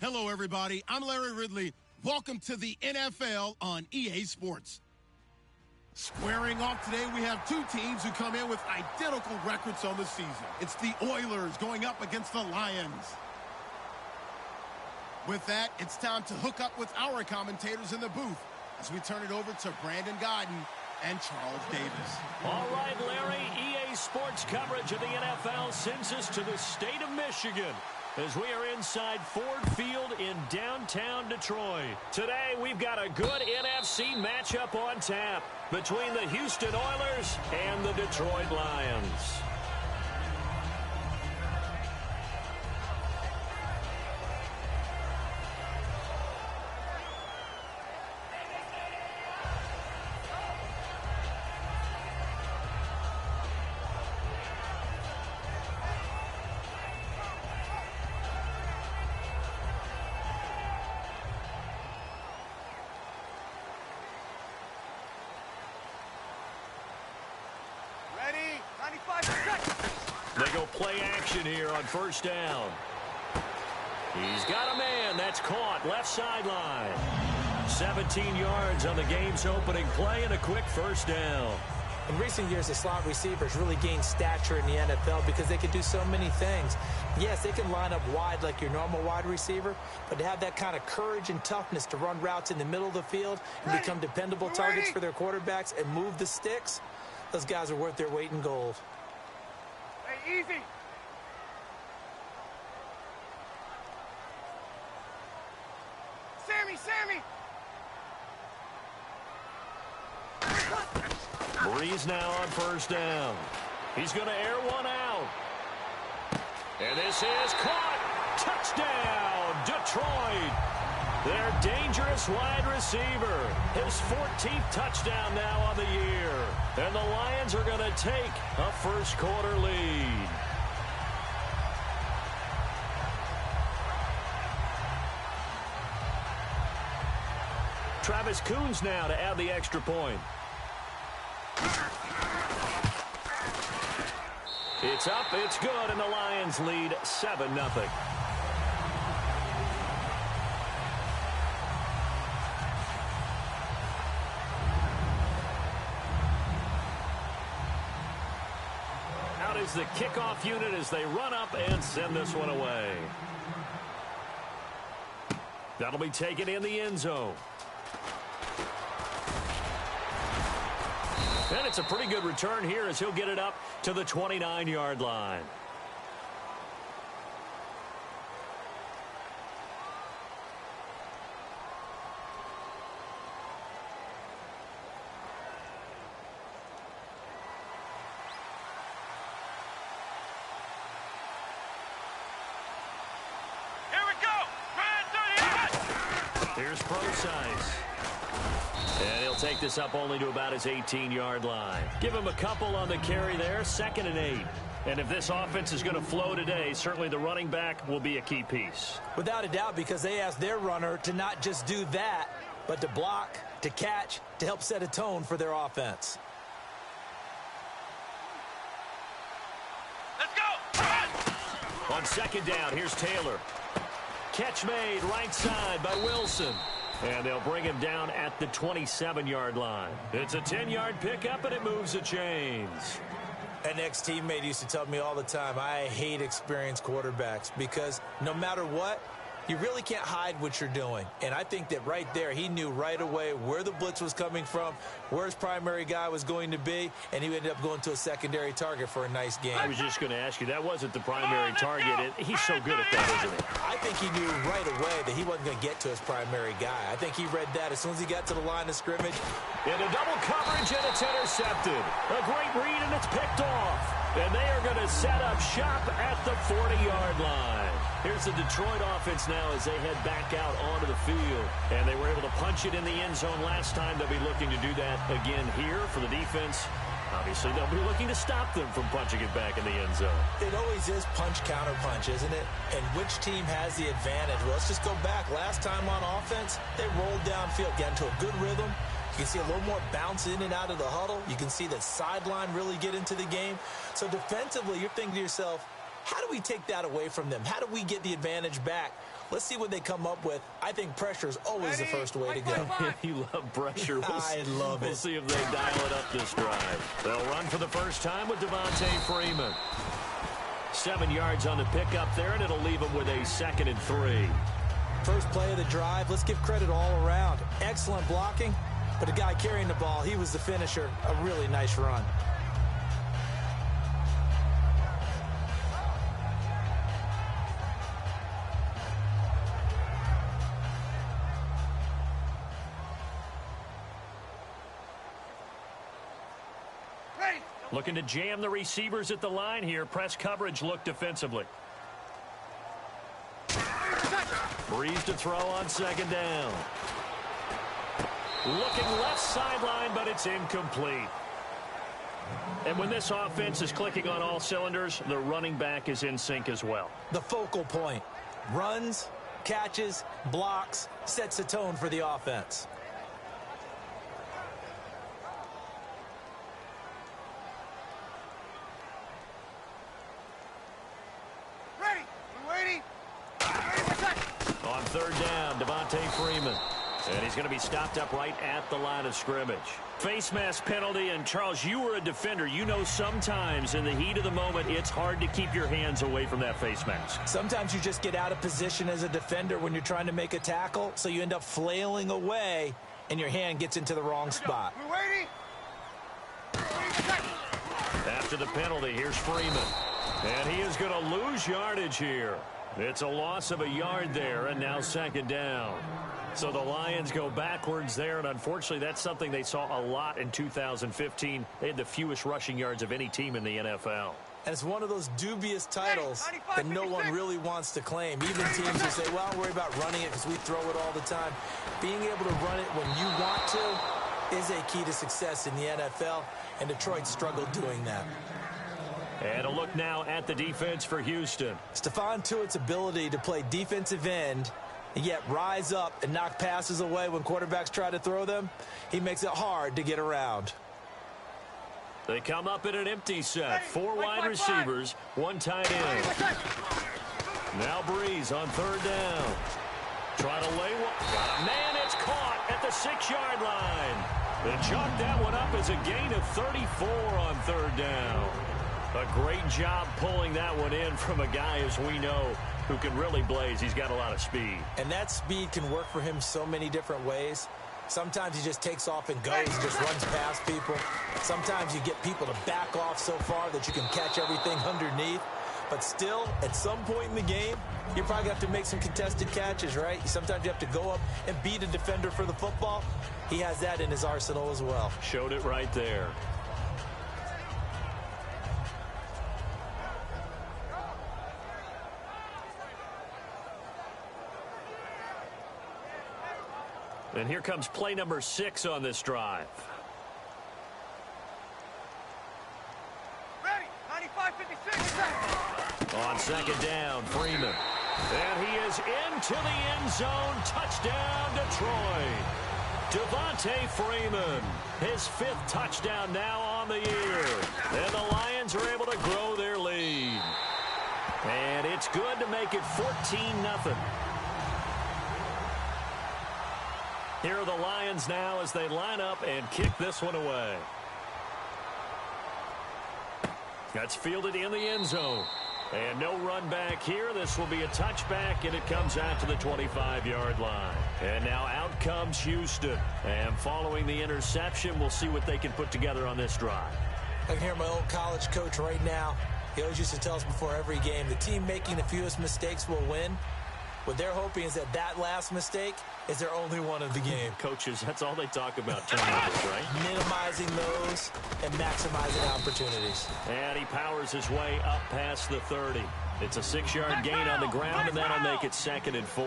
Hello, everybody. I'm Larry Ridley. Welcome to the NFL on EA Sports. Squaring off today, we have two teams who come in with identical records on the season. It's the Oilers going up against the Lions. With that, it's time to hook up with our commentators in the booth as we turn it over to Brandon Godden and Charles Davis. All right, Larry, EA Sports coverage of the NFL sends us to the state of Michigan as we are inside Ford Field in downtown Detroit. Today, we've got a good NFC matchup on tap between the Houston Oilers and the Detroit Lions. They go play action here on first down. He's got a man. That's caught. Left sideline. 17 yards on the game's opening play and a quick first down. In recent years, the slot receivers really gained stature in the NFL because they can do so many things. Yes, they can line up wide like your normal wide receiver, but to have that kind of courage and toughness to run routes in the middle of the field and become dependable targets for their quarterbacks and move the sticks, those guys are worth their weight in gold. Hey, easy. Sammy! Breeze now on first down. He's going to air one out. And this is caught. Touchdown, Detroit. Their dangerous wide receiver. His 14th touchdown now on the year. And the Lions are going to take a first quarter lead. Travis Coons now to add the extra point. It's up, it's good, and the Lions lead 7-0. Out is the kickoff unit as they run up and send this one away. That'll be taken in the end zone. And it's a pretty good return here as he'll get it up to the 29-yard line. Here we go. Here's Procise. And he'll take this up only to about his 18-yard line. Give him a couple on the carry there, 2nd and 8. And if this offense is going to flow today, certainly the running back will be a key piece. Without a doubt, because they asked their runner to not just do that, but to block, to catch, to help set a tone for their offense. Let's go. Run. On 2nd down, here's Taylor. Catch made right side by Wilson. And they'll bring him down at the 27-yard line. It's a 10-yard pickup, and it moves the chains. An ex-teammate used to tell me all the time, I hate experienced quarterbacks because no matter what, you really can't hide what you're doing. And I think that right there, he knew right away where the blitz was coming from, where his primary guy was going to be, and he ended up going to a secondary target for a nice game. I was just going to ask you, that wasn't the primary target. He's so good at that, isn't he? I think he knew right away that he wasn't going to get to his primary guy. I think he read that as soon as he got to the line of scrimmage. Into double coverage, and it's intercepted. A great read, and it's picked off. And they are going to set up shop at the 40-yard line. Here's the Detroit offense now as they head back out onto the field. And they were able to punch it in the end zone last time. They'll be looking to do that again here for the defense. Obviously, they'll be looking to stop them from punching it back in the end zone. It always is punch, counter punch, isn't it? And which team has the advantage? Well, let's just go back. Last time on offense, they rolled downfield, got into a good rhythm. You can see a little more bounce in and out of the huddle. You can see the sideline really get into the game. So defensively, you're thinking to yourself, how do we take that away from them? How do we get the advantage back? Let's see what they come up with. I think pressure is always the first way to go. You love pressure. I love it. We'll see if they dial it up this drive. They'll run for the first time with Devontae Freeman. 7 yards on the pickup there, and it'll leave them with a 2nd and 3. First play of the drive, let's give credit all around. Excellent blocking, but the guy carrying the ball, he was the finisher. A really nice run. Looking to jam the receivers at the line here. Press coverage look defensively. Breeze to throw on 2nd down. Looking left sideline, but it's incomplete. And when this offense is clicking on all cylinders, the running back is in sync as well. The focal point. Runs, catches, blocks, sets the tone for the offense. On 3rd down, Devontae Freeman. And he's going to be stopped up right at the line of scrimmage. Face mask penalty, and Charles, you were a defender. You know sometimes in the heat of the moment, it's hard to keep your hands away from that face mask. Sometimes you just get out of position as a defender when you're trying to make a tackle, so you end up flailing away, and your hand gets into the wrong spot. After the penalty, here's Freeman. And he is going to lose yardage here. It's a loss of a yard there, and now 2nd down. So the Lions go backwards there, and unfortunately that's something they saw a lot in 2015. They had the fewest rushing yards of any team in the NFL. And it's one of those dubious titles that no one really wants to claim. Even teams who say, well, I'll worry about running it because we throw it all the time. Being able to run it when you want to is a key to success in the NFL, and Detroit struggled doing that. And a look now at the defense for Houston. Stephon Tuitt's ability to play defensive end and yet rise up and knock passes away when quarterbacks try to throw them, he makes it hard to get around. They come up in an empty set. 4 wide receivers, 1 tight end. Now Breeze on 3rd down. Trying to lay one. Man, it's caught at the 6-yard line. They chalk that one up as a gain of 34 on 3rd down. A great job pulling that one in from a guy, as we know, who can really blaze. He's got a lot of speed. And that speed can work for him so many different ways. Sometimes he just takes off and goes, just runs past people. Sometimes you get people to back off so far that you can catch everything underneath. But still, at some point in the game, you're probably going to have to make some contested catches, right? Sometimes you have to go up and beat a defender for the football. He has that in his arsenal as well. Showed it right there. And here comes play number 6 on this drive. Ready, 95-56. On 2nd down, Freeman. And he is into the end zone. Touchdown, Detroit. Devontae Freeman, his 5th touchdown now on the year. And the Lions are able to grow their lead. And it's good to make it 14-0. Here are the Lions now as they line up and kick this one away. That's fielded in the end zone. And no run back here. This will be a touchback, and it comes out to the 25-yard line. And now out comes Houston. And following the interception, we'll see what they can put together on this drive. I can hear my old college coach right now. He always used to tell us before every game, the team making the fewest mistakes will win. What they're hoping is that that last mistake is their only one of the game. Coaches, that's all they talk about, turnovers, right? Minimizing those and maximizing opportunities. And he powers his way up past the 30. It's a 6-yard gain on the ground, and that'll make it 2nd and 4.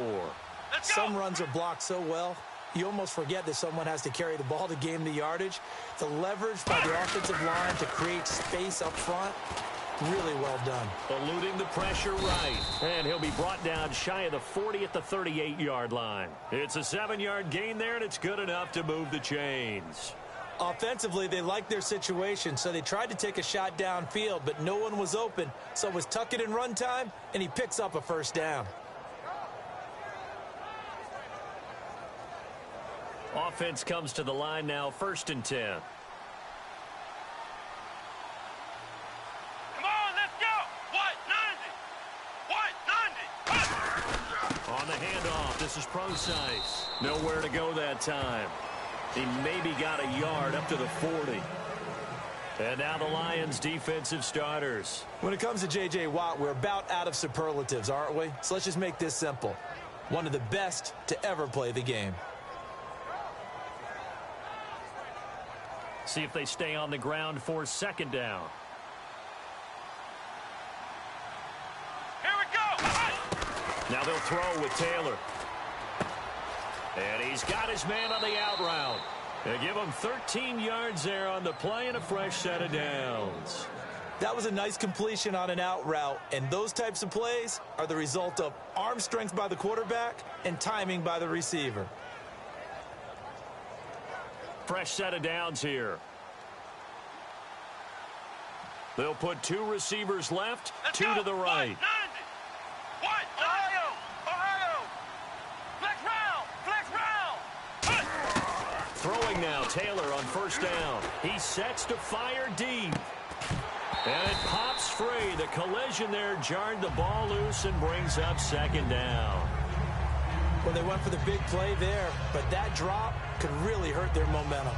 Some runs are blocked so well, you almost forget that someone has to carry the ball to gain the yardage. The leverage by the offensive line to create space up front, really well done. Eluding the pressure right. And he'll be brought down shy of the 40 at the 38-yard line. It's a 7-yard gain there, and it's good enough to move the chains. Offensively, they liked their situation, so they tried to take a shot downfield, but no one was open. So it was tuck it and run time, and he picks up a 1st down. Offense comes to the line now, 1st and 10. Come on, let's go. What? 90. What? 90. On the handoff, this is Procise. Nowhere to go that time. He maybe got a yard up to the 40. And now the Lions' defensive starters. When it comes to J.J. Watt, we're about out of superlatives, aren't we? So let's just make this simple. One of the best to ever play the game. See if they stay on the ground for 2nd down. Here we go. Now they'll throw with Taylor. And he's got his man on the out route. They give him 13 yards there on the play and a fresh set of downs. That was a nice completion on an out route, and those types of plays are the result of arm strength by the quarterback and timing by the receiver. Fresh set of downs here. They'll put 2 receivers left, Let's 2 go. to the right. What? 90. What? Ohio. Flex round. Throwing now, Taylor on 1st down. He sets to fire deep. And it pops free. The collision there jarred the ball loose and brings up 2nd down. Well, they went for the big play there, but that drop could really hurt their momentum.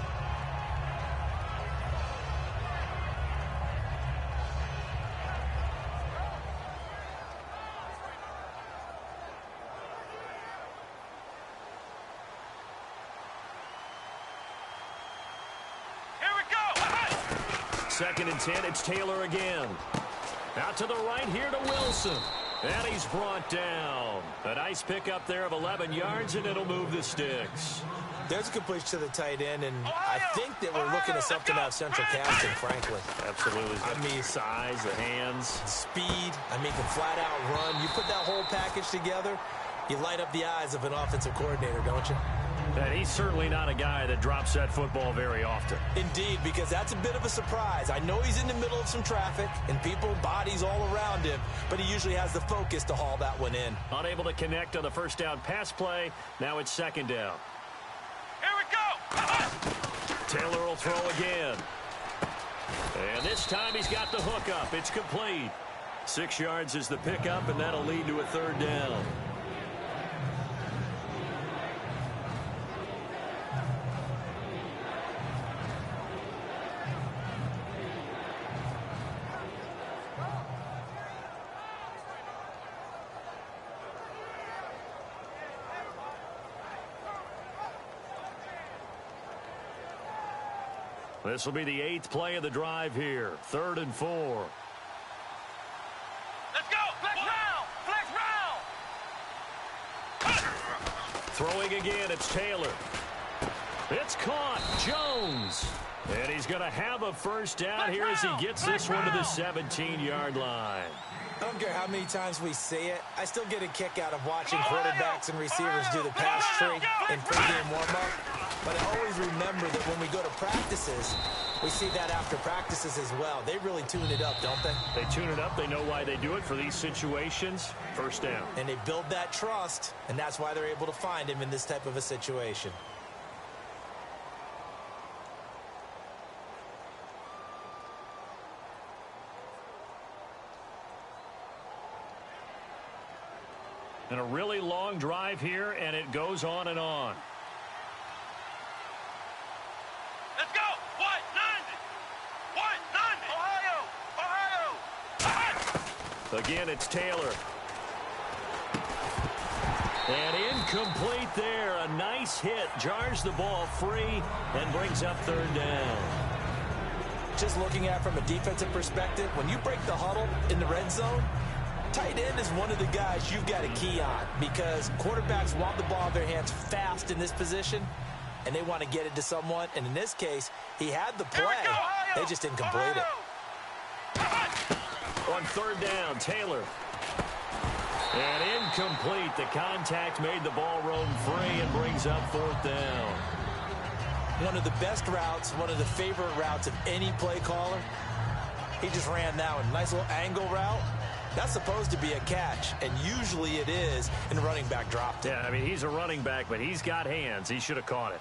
Here we go. 2nd and 10, it's Taylor again. Out to the right here to Wilson. And he's brought down. A nice pickup there of 11 yards, and it'll move the sticks. There's a completion to the tight end, and I think that we're looking at something out of central casting, frankly. Absolutely. I mean, size, the hands. Speed, I mean, can flat out run. You put that whole package together, you light up the eyes of an offensive coordinator, don't you? And he's certainly not a guy that drops that football very often. Indeed, because that's a bit of a surprise. I know he's in the middle of some traffic and people, bodies all around him, but he usually has the focus to haul that one in. Unable to connect on the 1st down pass play. Now it's 2nd down. Here we go. Taylor will throw again. And this time he's got the hook up. It's complete. 6 yards is the pickup, and that'll lead to a 3rd down. This will be the 8th play of the drive here. 3rd and 4. Let's go. Flex round. Throwing again, it's Taylor. It's caught. Jones. And he's going to have a 1st down here as he gets this one to the 17-yard line. I don't care how many times we say it, I still get a kick out of watching quarterbacks and receivers do the pass tree in pregame warm-up. But I always remember that when we go to practices, we see that after practices as well. They really tune it up, don't they? They tune it up. They know why they do it for these situations. 1st down. And they build that trust, and that's why they're able to find him in this type of a situation. And a really long drive here, and it goes on and on. Let's go. What? 90. Ohio. Again, it's Taylor. And incomplete there. A nice hit. Jars the ball free and brings up 3rd down. Just looking at it from a defensive perspective, when you break the huddle in the red zone, tight end is one of the guys you've got to key on because quarterbacks want the ball in their hands fast in this position, and they want to get it to someone. And in this case, he had the play. They just didn't complete it. On 3rd down, Taylor. And incomplete. The contact made the ball roam free and brings up 4th down. One of the best routes, one of the favorite routes of any play caller. He just ran that one. Nice little angle route. That's supposed to be a catch, and usually it is in a running back drop. Yeah, I mean, he's a running back, but he's got hands. He should have caught it.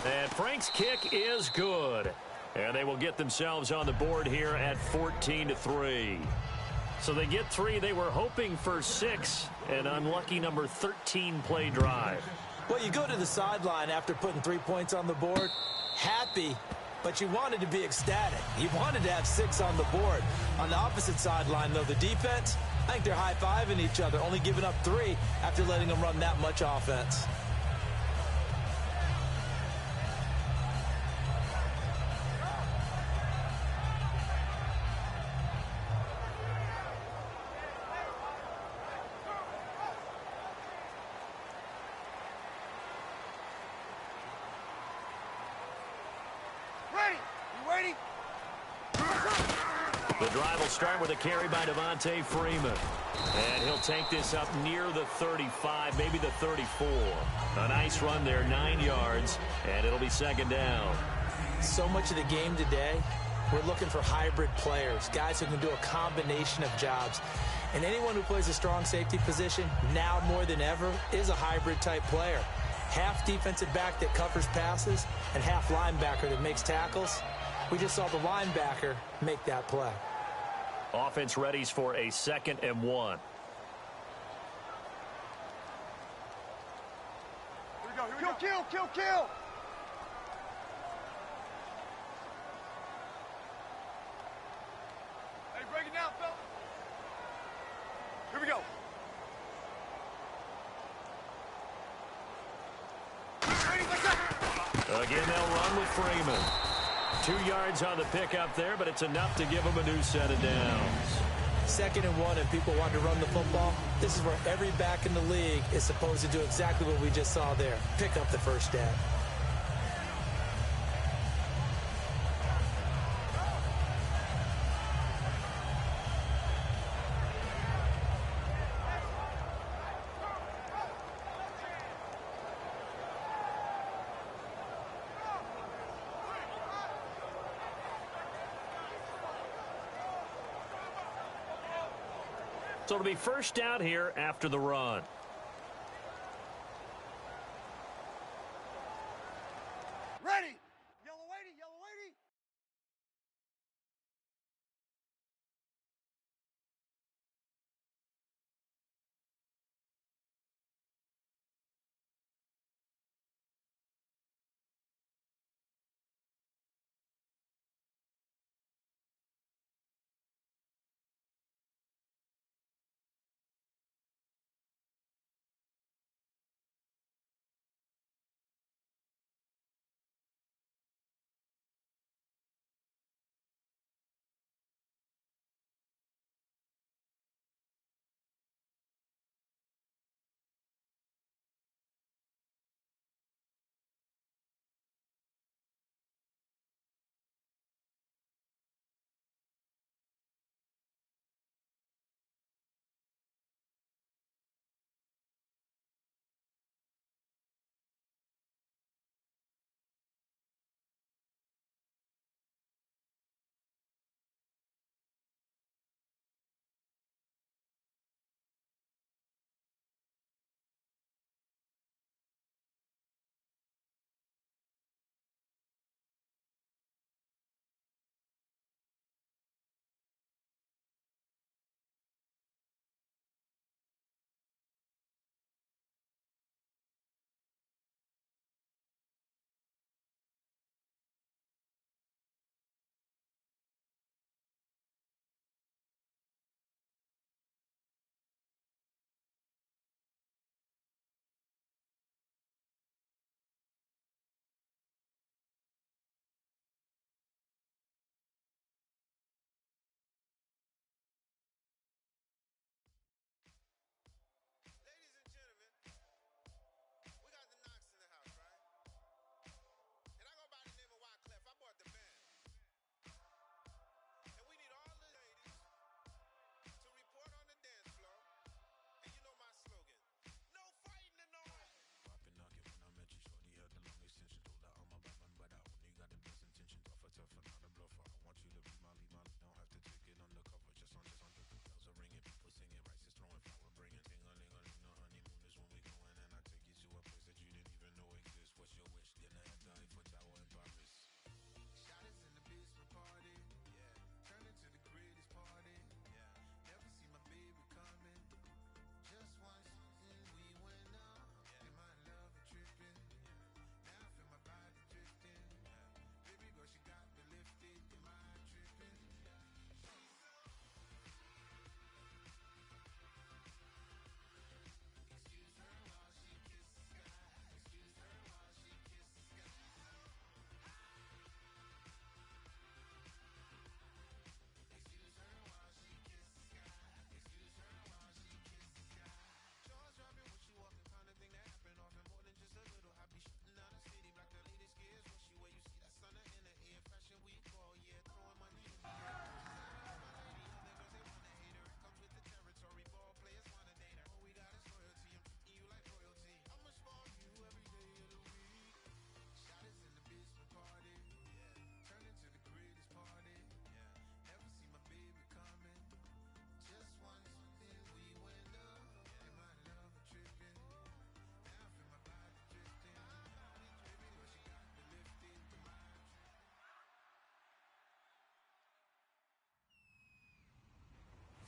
And Frank's kick is good. And they will get themselves on the board here at 14-3. So they get 3. They were hoping for 6. An unlucky number 13 play drive. Well, you go to the sideline after putting 3 points on the board, happy, but you wanted to be ecstatic. You wanted to have 6 on the board. On the opposite sideline, though, the defense, I think they're high-fiving each other, only giving up 3 after letting them run that much offense. The drive will start with a carry by Devontae Freeman. And he'll take this up near the 35, maybe the 34. A nice run there, 9 yards, and it'll be second down. So much of the game today, we're looking for hybrid players, guys who can do a combination of jobs. And anyone who plays a strong safety position, now more than ever, is a hybrid type player. Half defensive back that covers passes and half linebacker that makes tackles. We just saw the linebacker make that play. Offense readies for a 2nd and 1. Here we go. Kill. Hey, break it down, Phil. Here we go. Again, they'll run with Freeman. 2 yards on the pickup there, but it's enough to give them a new set of downs. 2nd and 1 and people want to run the football. This is where every back in the league is supposed to do exactly what we just saw there. Pick up the first down. So it'll be first down here after the run.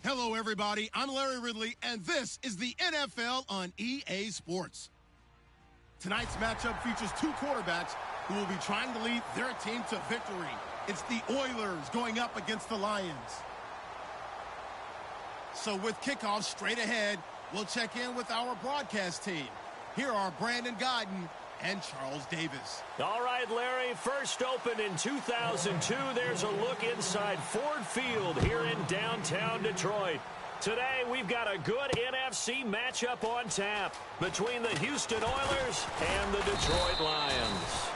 Hello, everybody. I'm Larry Ridley, and this is the NFL on EA Sports. Tonight's matchup features two quarterbacks who will be trying to lead their team to victory. It's the Oilers going up against the Lions. So with kickoff straight ahead, we'll check in with our broadcast team. Here are Brandon Godden and Charles Davis. All right, Larry, first opened in 2002. There's a look inside Ford Field here in downtown Detroit. Today, we've got a good NFC matchup on tap between the Houston Oilers and the Detroit Lions.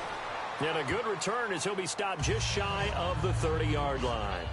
And a good return as he'll be stopped just shy of the 30-yard line.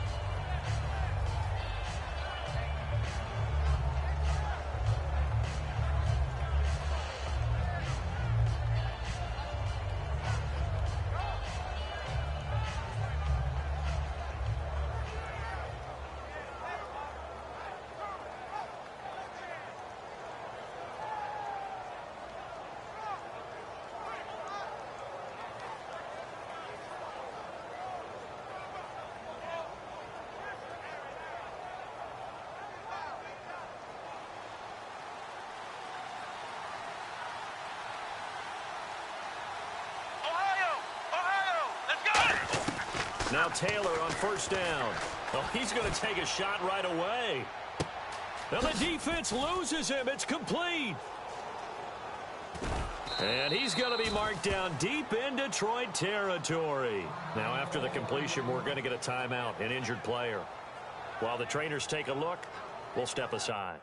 Now Taylor on first down. Oh, he's going to take a shot right away. Now the defense loses him. It's complete. And he's going to be marked down deep in Detroit territory. Now after the completion, we're going to get a timeout, an injured player. While the trainers take a look, we'll step aside.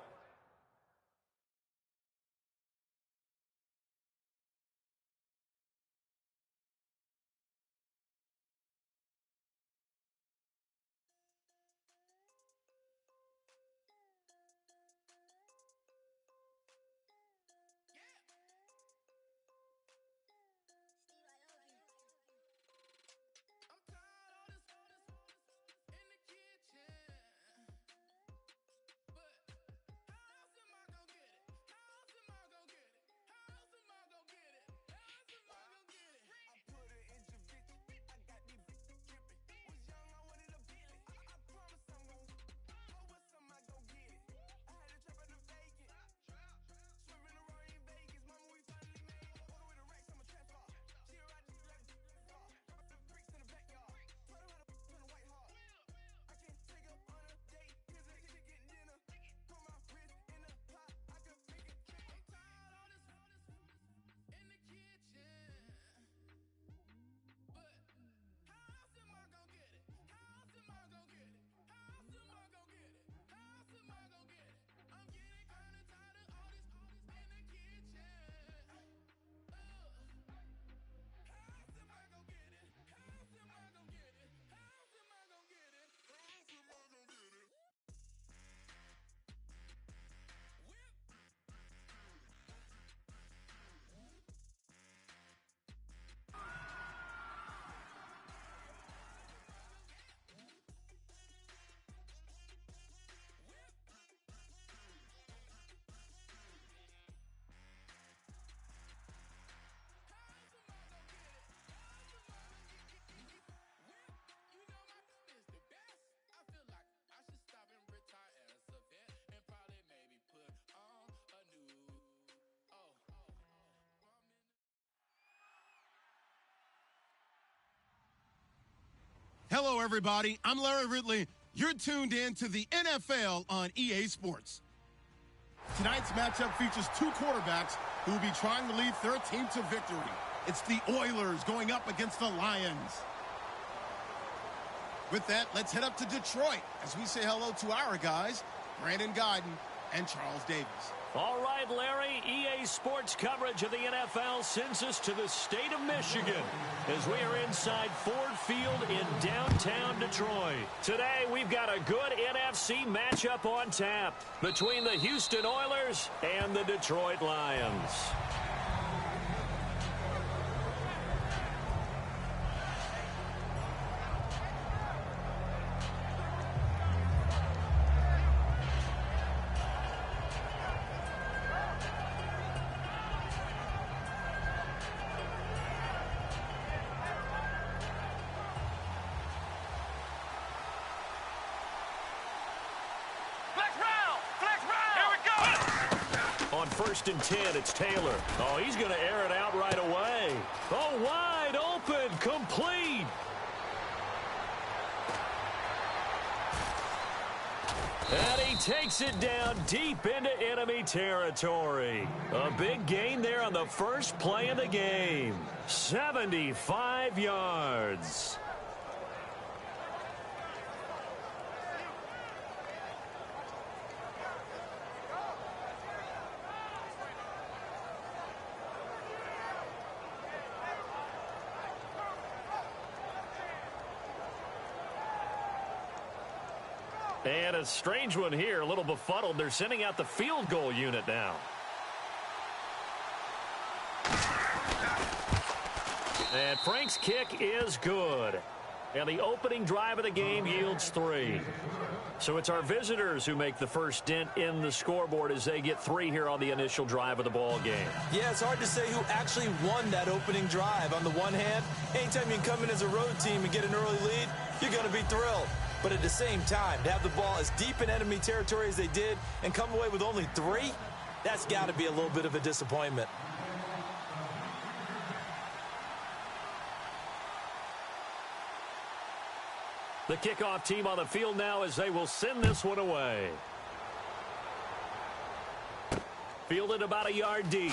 Hello, everybody. I'm Larry Ridley. You're tuned in to the NFL on EA Sports. Tonight's matchup features two quarterbacks who will be trying to lead their team to victory. It's the Oilers going up against the Lions. With that, let's head up to Detroit as we say hello to our guys, Brandon Godden and Charles Davis. All right, Larry, EA Sports coverage of the NFL sends us to the state of Michigan as we are inside Ford Field in downtown Detroit. Today, we've got a good NFC matchup on tap between the Houston Oilers and the Detroit Lions. On 1st and 10, it's Taylor. Oh, he's going to air it out right away. Oh, wide open, complete. And he takes it down deep into enemy territory. A big gain there on the first play of the game. 75 yards. And a strange one here, a little befuddled. They're sending out the field goal unit now. And Frank's kick is good. And the opening drive of the game yields 3. So it's our visitors who make the first dent in the scoreboard as they get 3 here on the initial drive of the ball game. Yeah, it's hard to say who actually won that opening drive. On the one hand, anytime you can come in as a road team and get an early lead, you're going to be thrilled. But at the same time, to have the ball as deep in enemy territory as they did and come away with only 3, that's got to be a little bit of a disappointment. The kickoff team on the field now as they will send this one away. Fielded about a yard deep.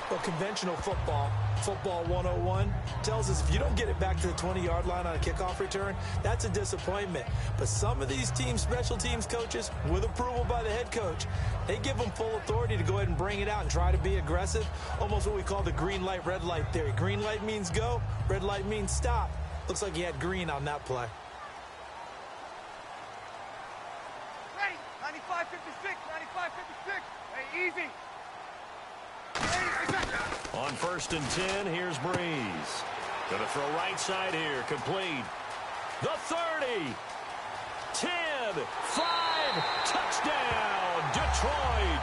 Well, conventional football 101, tells us if you don't get it back to the 20-yard line on a kickoff return, that's a disappointment. But some of these teams, special teams coaches, with approval by the head coach, they give them full authority to go ahead and bring it out and try to be aggressive, almost what we call the green light, red light theory. Green light means go, red light means stop. Looks like he had green on that play. Ready, 95-56, 95-56. Hey, easy. On 1st and 10, here's Breeze. Going to throw right side here, complete. The 30, 10, 5, touchdown, Detroit.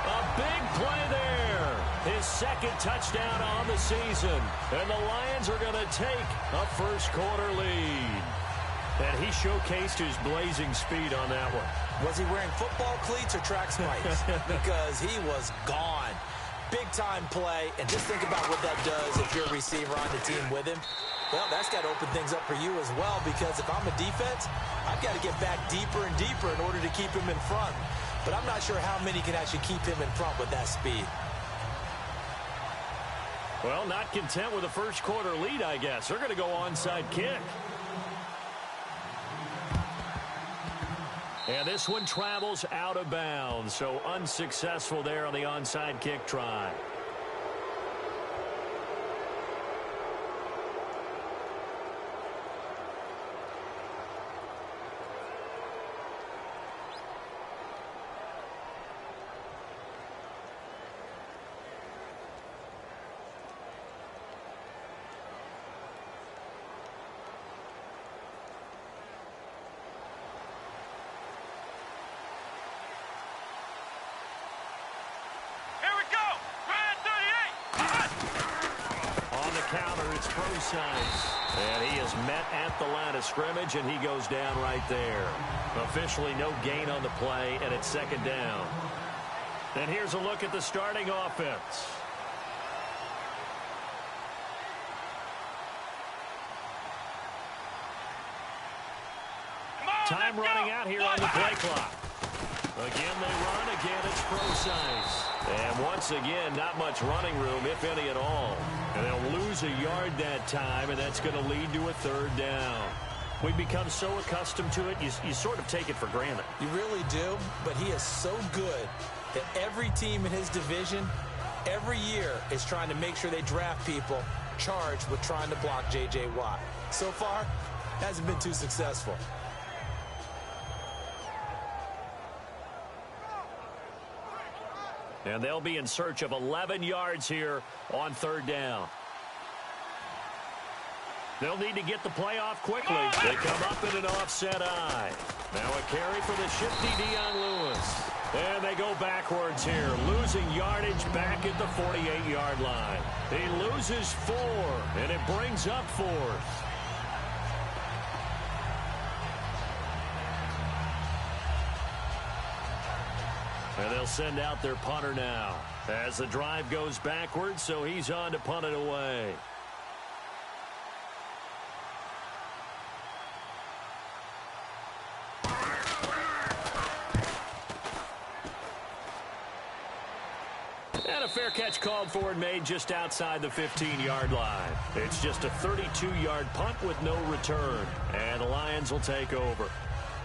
A big play there. His second touchdown on the season. And the Lions are going to take a first quarter lead. And he showcased his blazing speed on that one. Was he wearing football cleats or track spikes? Because he was gone. Big-time play, and just think about what that does if you're a receiver on the team with him. Well, that's got to open things up for you as well, because if I'm a defense, I've got to get back deeper and deeper in order to keep him in front. But I'm not sure how many can actually keep him in front with that speed. Well, not content with a first quarter lead, I guess. They're going to go onside kick. And this one travels out of bounds, so unsuccessful there on the onside kick try. And he is met at the line of scrimmage, and he goes down right there. Officially no gain on the play, and it's second down. And here's a look at the starting offense. Time running out here on the play clock. Again, they run. Again, it's Prosise. And once again, not much running room, if any at all. And they'll lose a yard that time, and that's going to lead to a third down. We've become so accustomed to it, you sort of take it for granted. You really do, but he is so good that every team in his division, every year, is trying to make sure they draft people charged with trying to block J.J. Watt. So far, hasn't been too successful. And they'll be in search of 11 yards here on third down. They'll need to get the play off quickly. They come up in an offset eye. Now a carry for the shifty Dion Lewis. And they go backwards here, losing yardage back at the 48-yard line. He loses 4, and it brings up 4th. And they'll send out their punter now as the drive goes backwards, so he's on to punt it away. And a fair catch called for and made just outside the 15-yard line. It's just a 32-yard punt with no return. And the Lions will take over.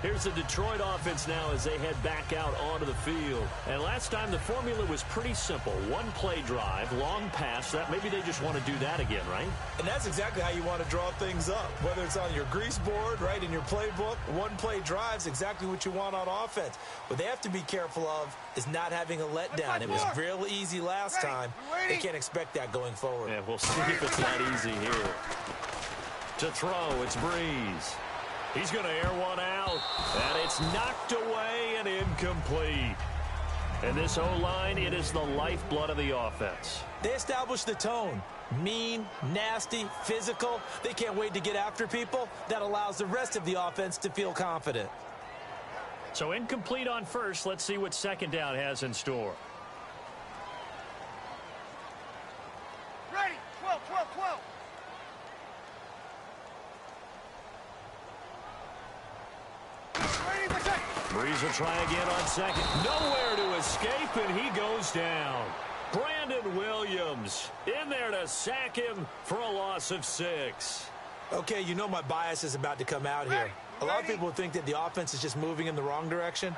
Here's the Detroit offense now as they head back out onto the field. And last time the formula was pretty simple. One play drive, long pass. That maybe they just want to do that again, right? And that's exactly how you want to draw things up. Whether it's on your grease board, right, in your playbook, one play drive's exactly what you want on offense. What they have to be careful of is not having a letdown. It was real easy last time. They can't expect that going forward. Yeah, we'll see if it's that easy here. To throw, it's Breeze. He's going to air one out, and it's knocked away and incomplete. And this O-line, it is the lifeblood of the offense. They established the tone. Mean, nasty, physical. They can't wait to get after people. That allows the rest of the offense to feel confident. So incomplete on first. Let's see what second down has in store. Ready. 12, 12, 12. Breeze will try again on second. Nowhere to escape, and he goes down. Brandon Williams in there to sack him for a loss of 6. Okay, you know my bias is about to come out here. A lot of people think that the offense is just moving in the wrong direction.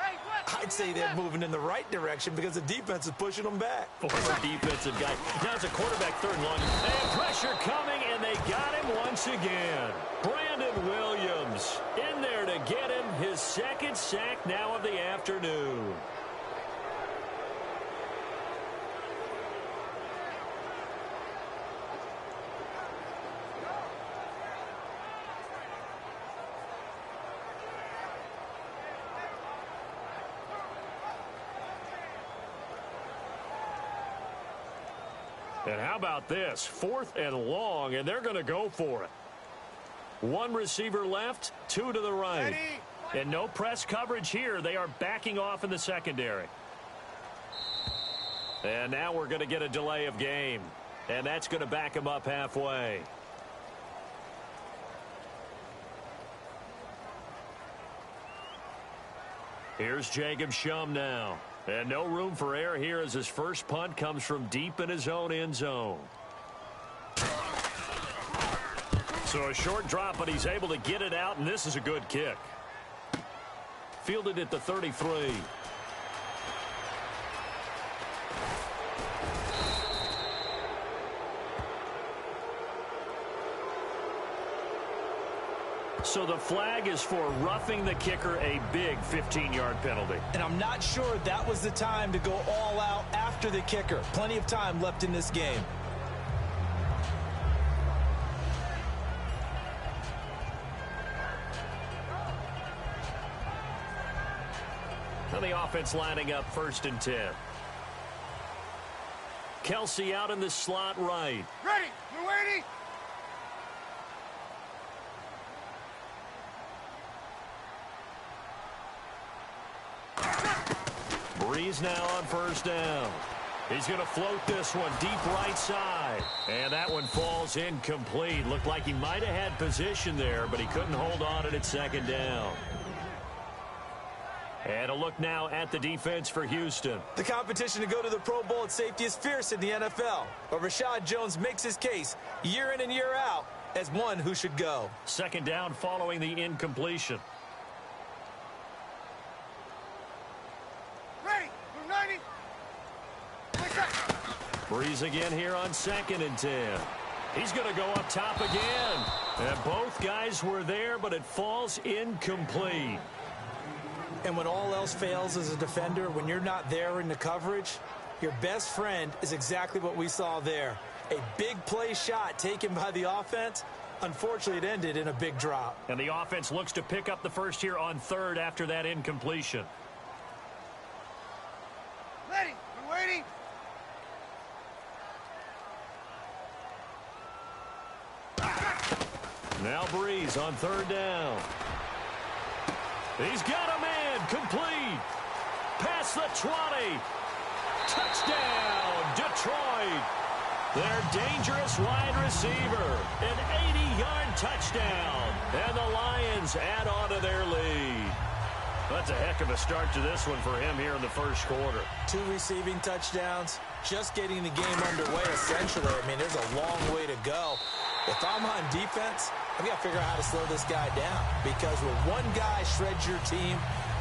I'd say they're moving in the right direction because the defense is pushing them back. Former defensive guy. Now it's a quarterback third and long. And pressure coming, and they got him once again. Brandon Williams in there to get him his second sack now of the afternoon. And how about this? 4th and long, and they're going to go for it. One receiver left, 2 to the right. And no press coverage here. They are backing off in the secondary. And now we're going to get a delay of game. And that's going to back him up halfway. Here's Jacob Shum now. And no room for error here as his first punt comes from deep in his own end zone. So a short drop, but he's able to get it out, and this is a good kick. Fielded at the 33. So the flag is for roughing the kicker, a big 15-yard penalty. And I'm not sure that was the time to go all out after the kicker. Plenty of time left in this game. And the offense lining up 1st and 10. Kelsey out in the slot right. Ready. We're waiting. Breeze now on 1st down. He's going to float this one deep right side. And that one falls incomplete. Looked like he might have had position there, but he couldn't hold on it at 2nd down. And a look now at the defense for Houston. The competition to go to the Pro Bowl at safety is fierce in the NFL. But Rashad Jones makes his case year in and year out as one who should go. 2nd down following the incompletion. Ready. We're 90. Breeze again here on 2nd and 10. He's going to go up top again. And both guys were there, but it falls incomplete. And when all else fails as a defender, when you're not there in the coverage, your best friend is exactly what we saw there. A big play shot taken by the offense. Unfortunately, it ended in a big drop. And the offense looks to pick up the first here on 3rd after that incompletion. Ready. We're waiting. Now Breeze on 3rd down. He's got a man complete. Past the 20. Touchdown, Detroit. Their dangerous wide receiver. An 80-yard touchdown. And the Lions add on to their lead. That's a heck of a start to this one for him here in the first quarter. 2 receiving touchdowns. Just getting the game underway, essentially. I mean, there's a long way to go. If I'm on defense, I've got to figure out how to slow this guy down. Because when one guy shreds your team,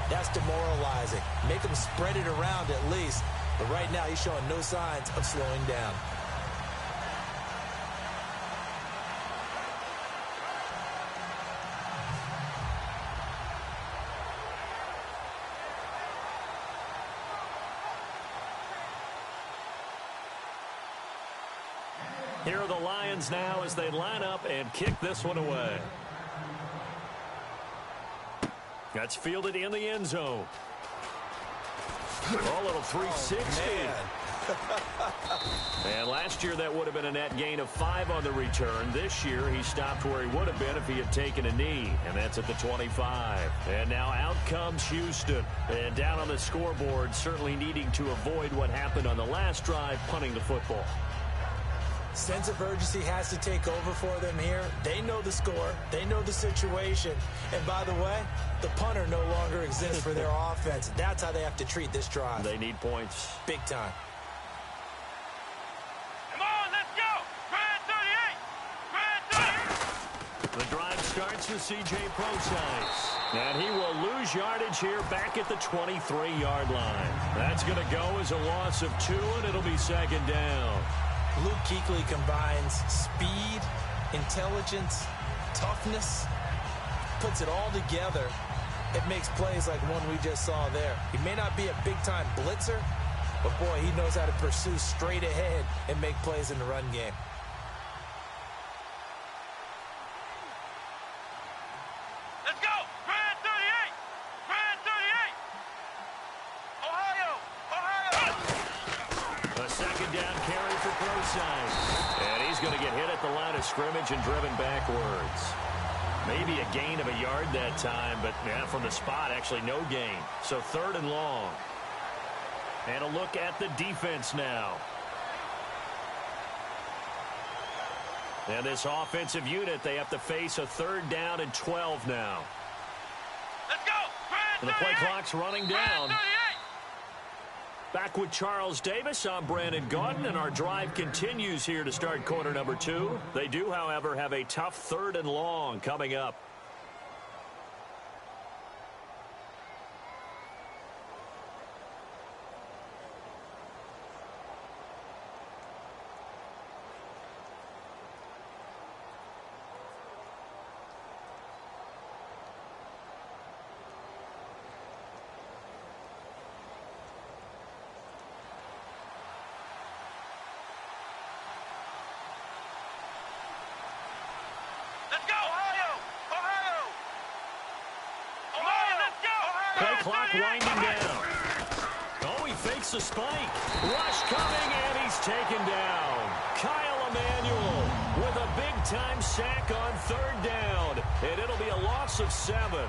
that's demoralizing. Make him spread it around at least. But right now, he's showing no signs of slowing down. Here are the Lions now as they line up and kick this one away. That's fielded in the end zone. Oh, a little 360. And last year that would have been a net gain of 5 on the return. This year he stopped where he would have been if he had taken a knee, and that's at the 25. And now out comes Houston. And down on the scoreboard, certainly needing to avoid what happened on the last drive, punting the football. Sense of urgency has to take over for them here. They know the score. They know the situation. And by the way, the punter no longer exists for their offense. That's how they have to treat this drive. They need points. Big time. Come on, let's go! Grand 38! Grand 38! The drive starts with C.J. Prosise. And he will lose yardage here back at the 23-yard line. That's going to go as a loss of 2, and it'll be second down. Luke Kuechly combines speed, intelligence, toughness, puts it all together. It makes plays like one we just saw there. He may not be a big-time blitzer, but boy, he knows how to pursue straight ahead and make plays in the run game. Let's go! Grand 38! Grand 38! Ohio! Ohio! A second down carry for Prosise. And he's going to get hit at the line of scrimmage and driven backwards. Maybe a gain of a yard that time, but yeah, from the spot, actually no gain. So 3rd and long. And a look at the defense now. And this offensive unit, they have to face a 3rd down and 12 now. Let's go! And the Grand 38! play clock's running down. Grand 38! Back with Charles Davis, I'm Brandon Gaudin, and our drive continues here to start quarter number 2. They do, however, have a tough 3rd and long coming up. Let's go! Ohio! Ohio! Ohio! Let's go! Play clock winding down. Oh, he fakes the spike. Rush coming, and he's taken down. Kyle Emanuel with a big-time sack on 3rd down, and it'll be a loss of 7.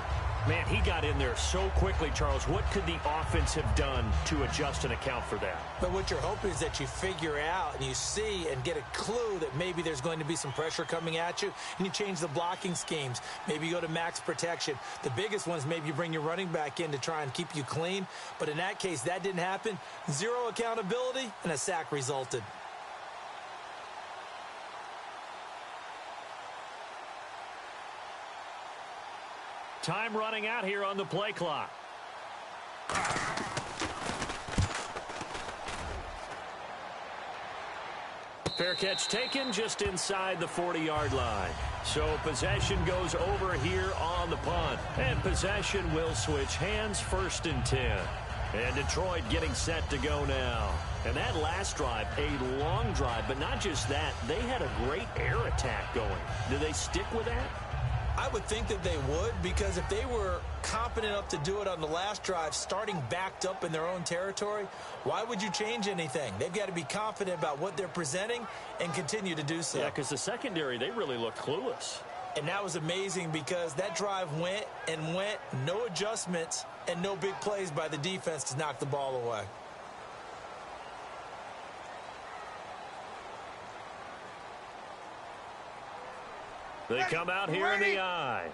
Man, he got in there so quickly, Charles. What could the offense have done to adjust and account for that? But what you're hoping is that you figure out and you see and get a clue that maybe there's going to be some pressure coming at you, and you change the blocking schemes. Maybe you go to max protection. The biggest ones, maybe you bring your running back in to try and keep you clean. But in that case, that didn't happen. 0 accountability, and a sack resulted. Time running out here on the play clock. Fair catch taken just inside the 40-yard line. So possession goes over here on the punt. And possession will switch hands, 1st and 10. And Detroit getting set to go now. And that last drive, a long drive, but not just that. They had a great air attack going. Do they stick with that? I would think that they would, because if they were competent enough to do it on the last drive, starting backed up in their own territory, why would you change anything? They've got to be confident about what they're presenting and continue to do so. Yeah, because the secondary, they really look clueless. And that was amazing because that drive went and went, no adjustments, and no big plays by the defense to knock the ball away. They come out here in the I.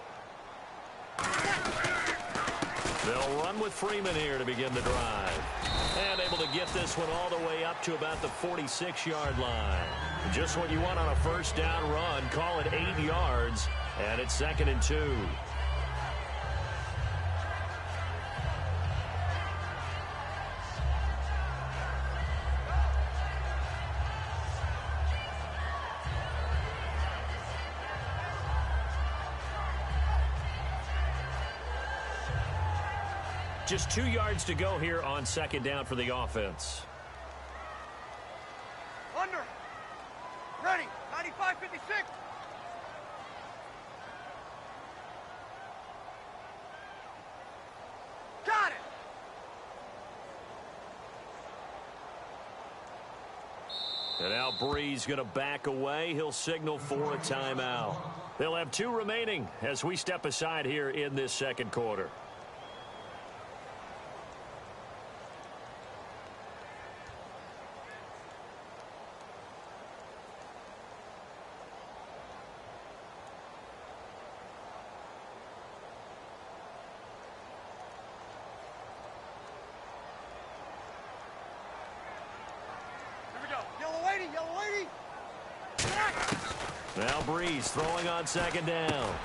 They'll run with Freeman here to begin the drive. And able to get this one all the way up to about the 46-yard line. Just what you want on a first down run. Call it 8 yards. And it's 2nd and 2. Just 2 yards to go here on 2nd down for the offense. Under. Ready. 95-56. Got it. And now Breeze going to back away. He'll signal for a timeout. They'll have 2 remaining as we step aside here in this second quarter. Now Breeze throwing on 2nd down.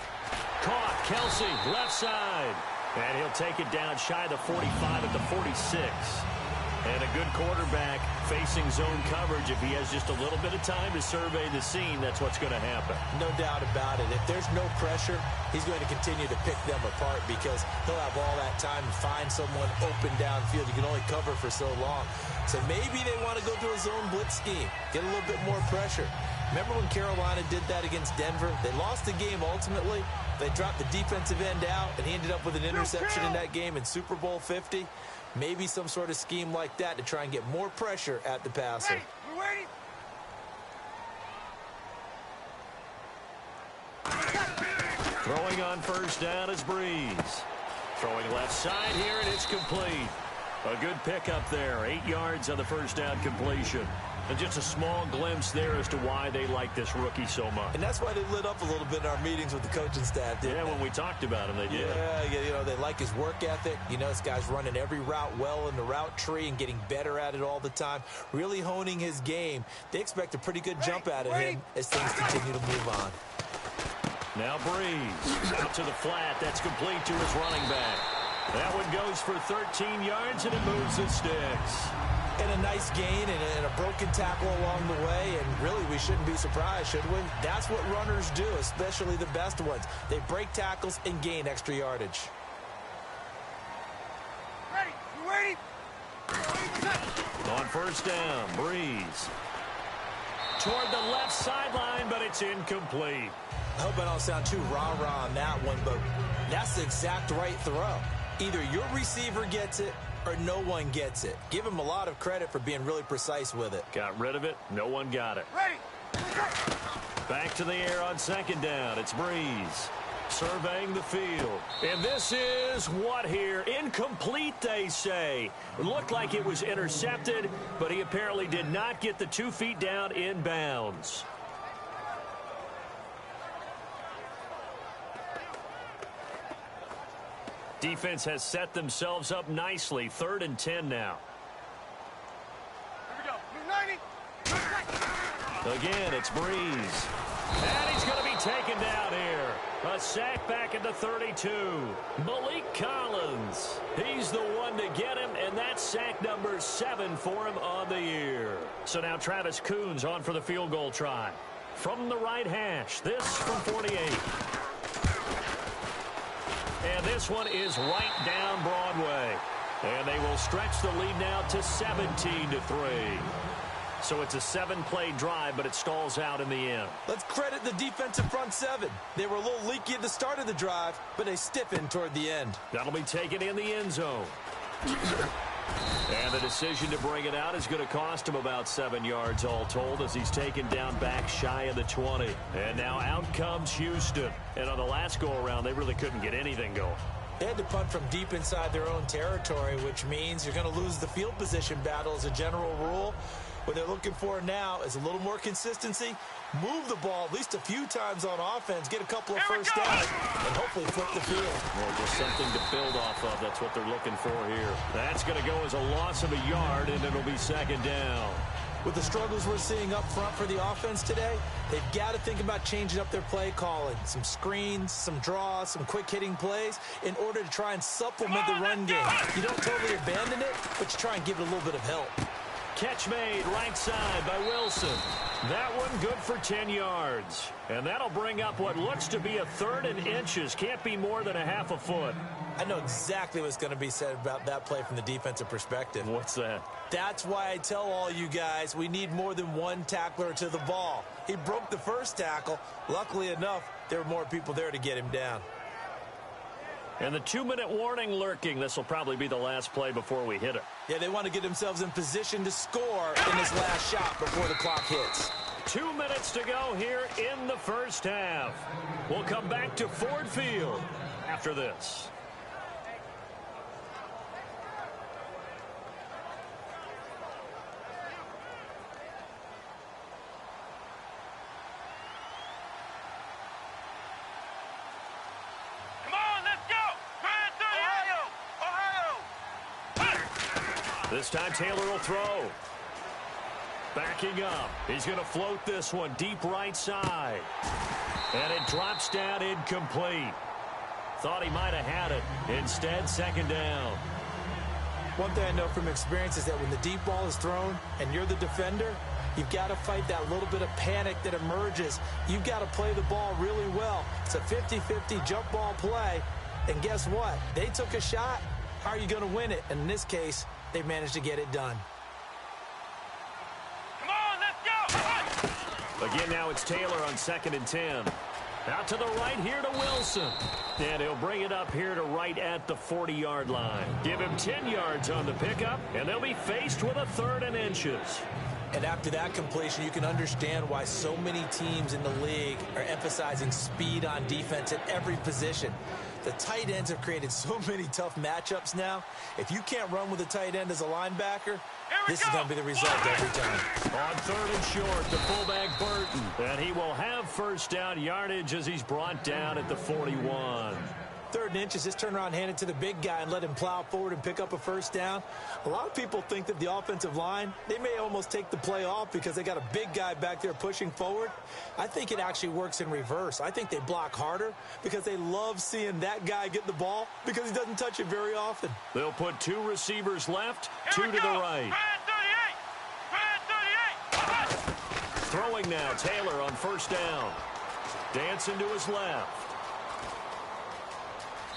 Caught. Kelsey, left side. And he'll take it down shy of the 45 at the 46. And a good quarterback facing zone coverage. If he has just a little bit of time to survey the scene, that's what's going to happen. No doubt about it. If there's no pressure, he's going to continue to pick them apart because he'll have all that time to find someone open downfield. You can only cover for so long. So maybe they want to go to a zone blitz scheme, get a little bit more pressure. Remember when Carolina did that against Denver? They lost the game ultimately. They dropped the defensive end out, and he ended up with an interception in that game in Super Bowl 50. Maybe some sort of scheme like that to try and get more pressure at the passer. Ready. We're ready. Throwing on first down is Breeze. Throwing left side here, and it's complete. A good pickup there. 8 yards on the first down completion. And just a small glimpse there as to why they like this rookie so much. And that's why they lit up a little bit in our meetings with the coaching staff, didn't they? When we talked about him, they did. Yeah, you know, they like his work ethic. You know, this guy's running every route well in the route tree and getting better at it all the time, really honing his game. They expect a pretty good jump out of him as things continue to move on. Now Breeze out to the flat. That's complete to his running back. That one goes for 13 yards, and it moves the sticks. And a nice gain and a broken tackle along the way, and really we shouldn't be surprised, should we? That's what runners do, especially the best ones. They break tackles and gain extra yardage. Ready. You ready? On first down, Breeze toward the left sideline, but it's incomplete. I hope I don't sound too rah-rah on that one, but that's the exact right throw. Either your receiver gets it or no one gets it. Give him a lot of credit for being really precise with it. Got rid of it. No one got it. Ready. Back to the air on second down. It's Breeze surveying the field. And this is what here? Incomplete, they say. It looked like it was intercepted, but he apparently did not get the 2 feet down in bounds. Defense has set themselves up nicely. 3rd and 10 now. Here we go. 90. Again, it's Breeze. And he's going to be taken down here. A sack back at the 32. Malik Collins. He's the one to get him, and that's sack number 7 for him on the year. So now Travis Coons on for the field goal try. From the right hash, this from 48. And this one is right down Broadway. And they will stretch the lead now to 17-3. So it's a 7-play drive, but it stalls out in the end. Let's credit the defensive front 7. They were a little leaky at the start of the drive, but they stiffened toward the end. That'll be taken in the end zone. And the decision to bring it out is going to cost him about 7 yards all told as he's taken down back shy of the 20. And now out comes Houston. And on the last go-around, they really couldn't get anything going. They had to punt from deep inside their own territory, which means you're going to lose the field position battle as a general rule. What they're looking for now is a little more consistency, move the ball at least a few times on offense, get a couple of first downs, and hopefully flip the field. Well, just something to build off of. That's what they're looking for here. That's going to go as a loss of a yard, and it'll be second down. With the struggles we're seeing up front for the offense today, they've got to think about changing up their play calling. Some screens, some draws, some quick-hitting plays in order to try and supplement the run game. You don't totally abandon it, but you try and give it a little bit of help. Catch made right side by Wilson. That one good for 10 yards. And that'll bring up what looks to be a 3rd and inches. Can't be more than a half a foot. I know exactly what's going to be said about that play from the defensive perspective. What's that? That's why I tell all you guys we need more than one tackler to the ball. He broke the first tackle. Luckily enough, there were more people there to get him down. And the 2-minute warning lurking. This will probably be the last play before we hit it. Yeah, they want to get themselves in position to score in this last shot before the clock hits. 2 minutes to go here in the first half. We'll come back to Ford Field after this. This time Taylor will throw. Backing up. He's going to float this one deep right side. And it drops down incomplete. Thought he might have had it. Instead, second down. One thing I know from experience is that when the deep ball is thrown and you're the defender, you've got to fight that little bit of panic that emerges. You've got to play the ball really well. It's a 50-50 jump ball play. And guess what? They took a shot. How are you going to win it? And in this case, they managed to get it done. Come on, let's go! Again, now it's Taylor on 2nd and 10. Out to the right here to Wilson. And he'll bring it up here to right at the 40-yard line. Give him 10 yards on the pickup, and they'll be faced with a 3rd and inches. And after that completion, you can understand why so many teams in the league are emphasizing speed on defense at every position. The tight ends have created so many tough matchups now. If you can't run with a tight end as a linebacker, this is going to be the result every time. On 3rd and short, the fullback Burton. And he will have first down yardage as he's brought down at the 41. 3rd and inches, just turn around, hand it to the big guy and let him plow forward and pick up a first down. A lot of people think that the offensive line, they may almost take the play off because they got a big guy back there pushing forward. I think it actually works in reverse. I think they block harder because they love seeing that guy get the ball because he doesn't touch it very often. They'll put 2 receivers left, 2 to the right. Throwing now, Taylor on first down. Dancing to his left.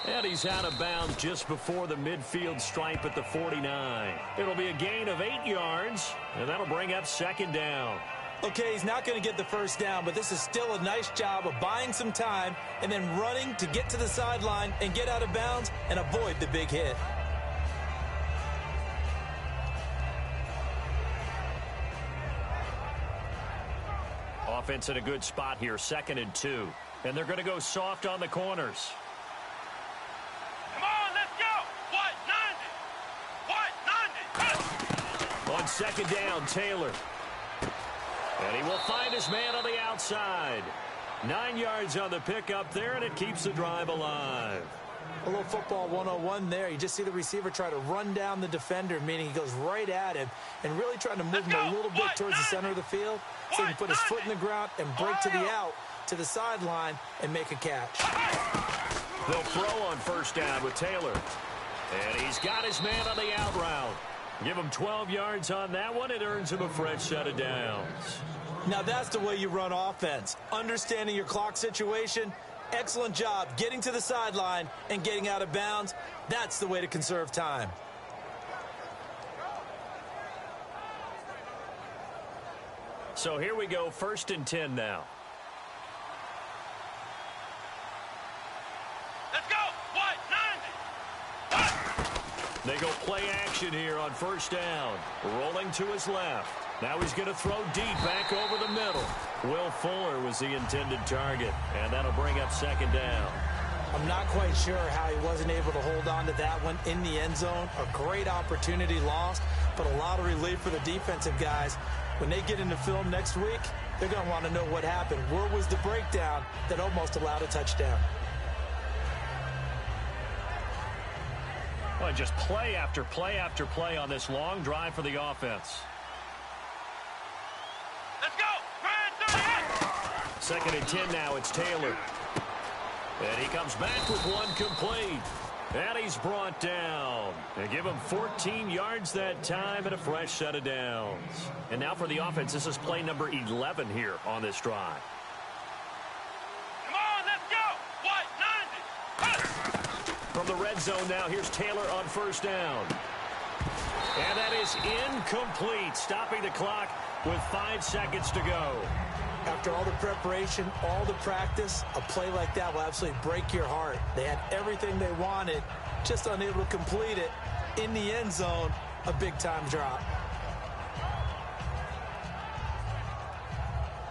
And he's out of bounds just before the midfield stripe at the 49. It'll be a gain of 8 yards, and that'll bring up second down. Okay, he's not going to get the first down, but this is still a nice job of buying some time and then running to get to the sideline and get out of bounds and avoid the big hit. Offense in a good spot here, 2nd and 2. And they're going to go soft on the corners. On second down, Taylor. And he will find his man on the outside. 9 yards on the pickup there, and it keeps the drive alive. A little football 101 there. You just see the receiver try to run down the defender, meaning he goes right at him and really trying to move him a little bit towards the center of the field so he can put his foot in the ground and break to the out, to the sideline, and make a catch. They'll throw on first down with Taylor. And he's got his man on the out route. Give him 12 yards on that one. It earns him a fresh set of downs. Now that's the way you run offense. Understanding your clock situation. Excellent job getting to the sideline and getting out of bounds. That's the way to conserve time. So here we go, 1st and 10 now. Let's go! They go play action here on first down. Rolling to his left. Now he's going to throw deep back over the middle. Will Fuller was the intended target, and that'll bring up second down. I'm not quite sure how he wasn't able to hold on to that one in the end zone. A great opportunity lost, but a lot of relief for the defensive guys. When they get into film next week, they're going to want to know what happened. Where was the breakdown that almost allowed a touchdown? Well, just play after play after play on this long drive for the offense. Let's go! 38! Second and 10 now. It's Taylor. And he comes back with one complete. And he's brought down. They give him 14 yards that time and a fresh set of downs. And now for the offense, this is play number 11 here on this drive. Come on, let's go! White 90! From the red zone now, here's Taylor on first down. And that is incomplete, stopping the clock with 5 seconds to go. After all the preparation, all the practice, a play like that will absolutely break your heart. They had everything they wanted, just unable to complete it. In the end zone, a big-time drop.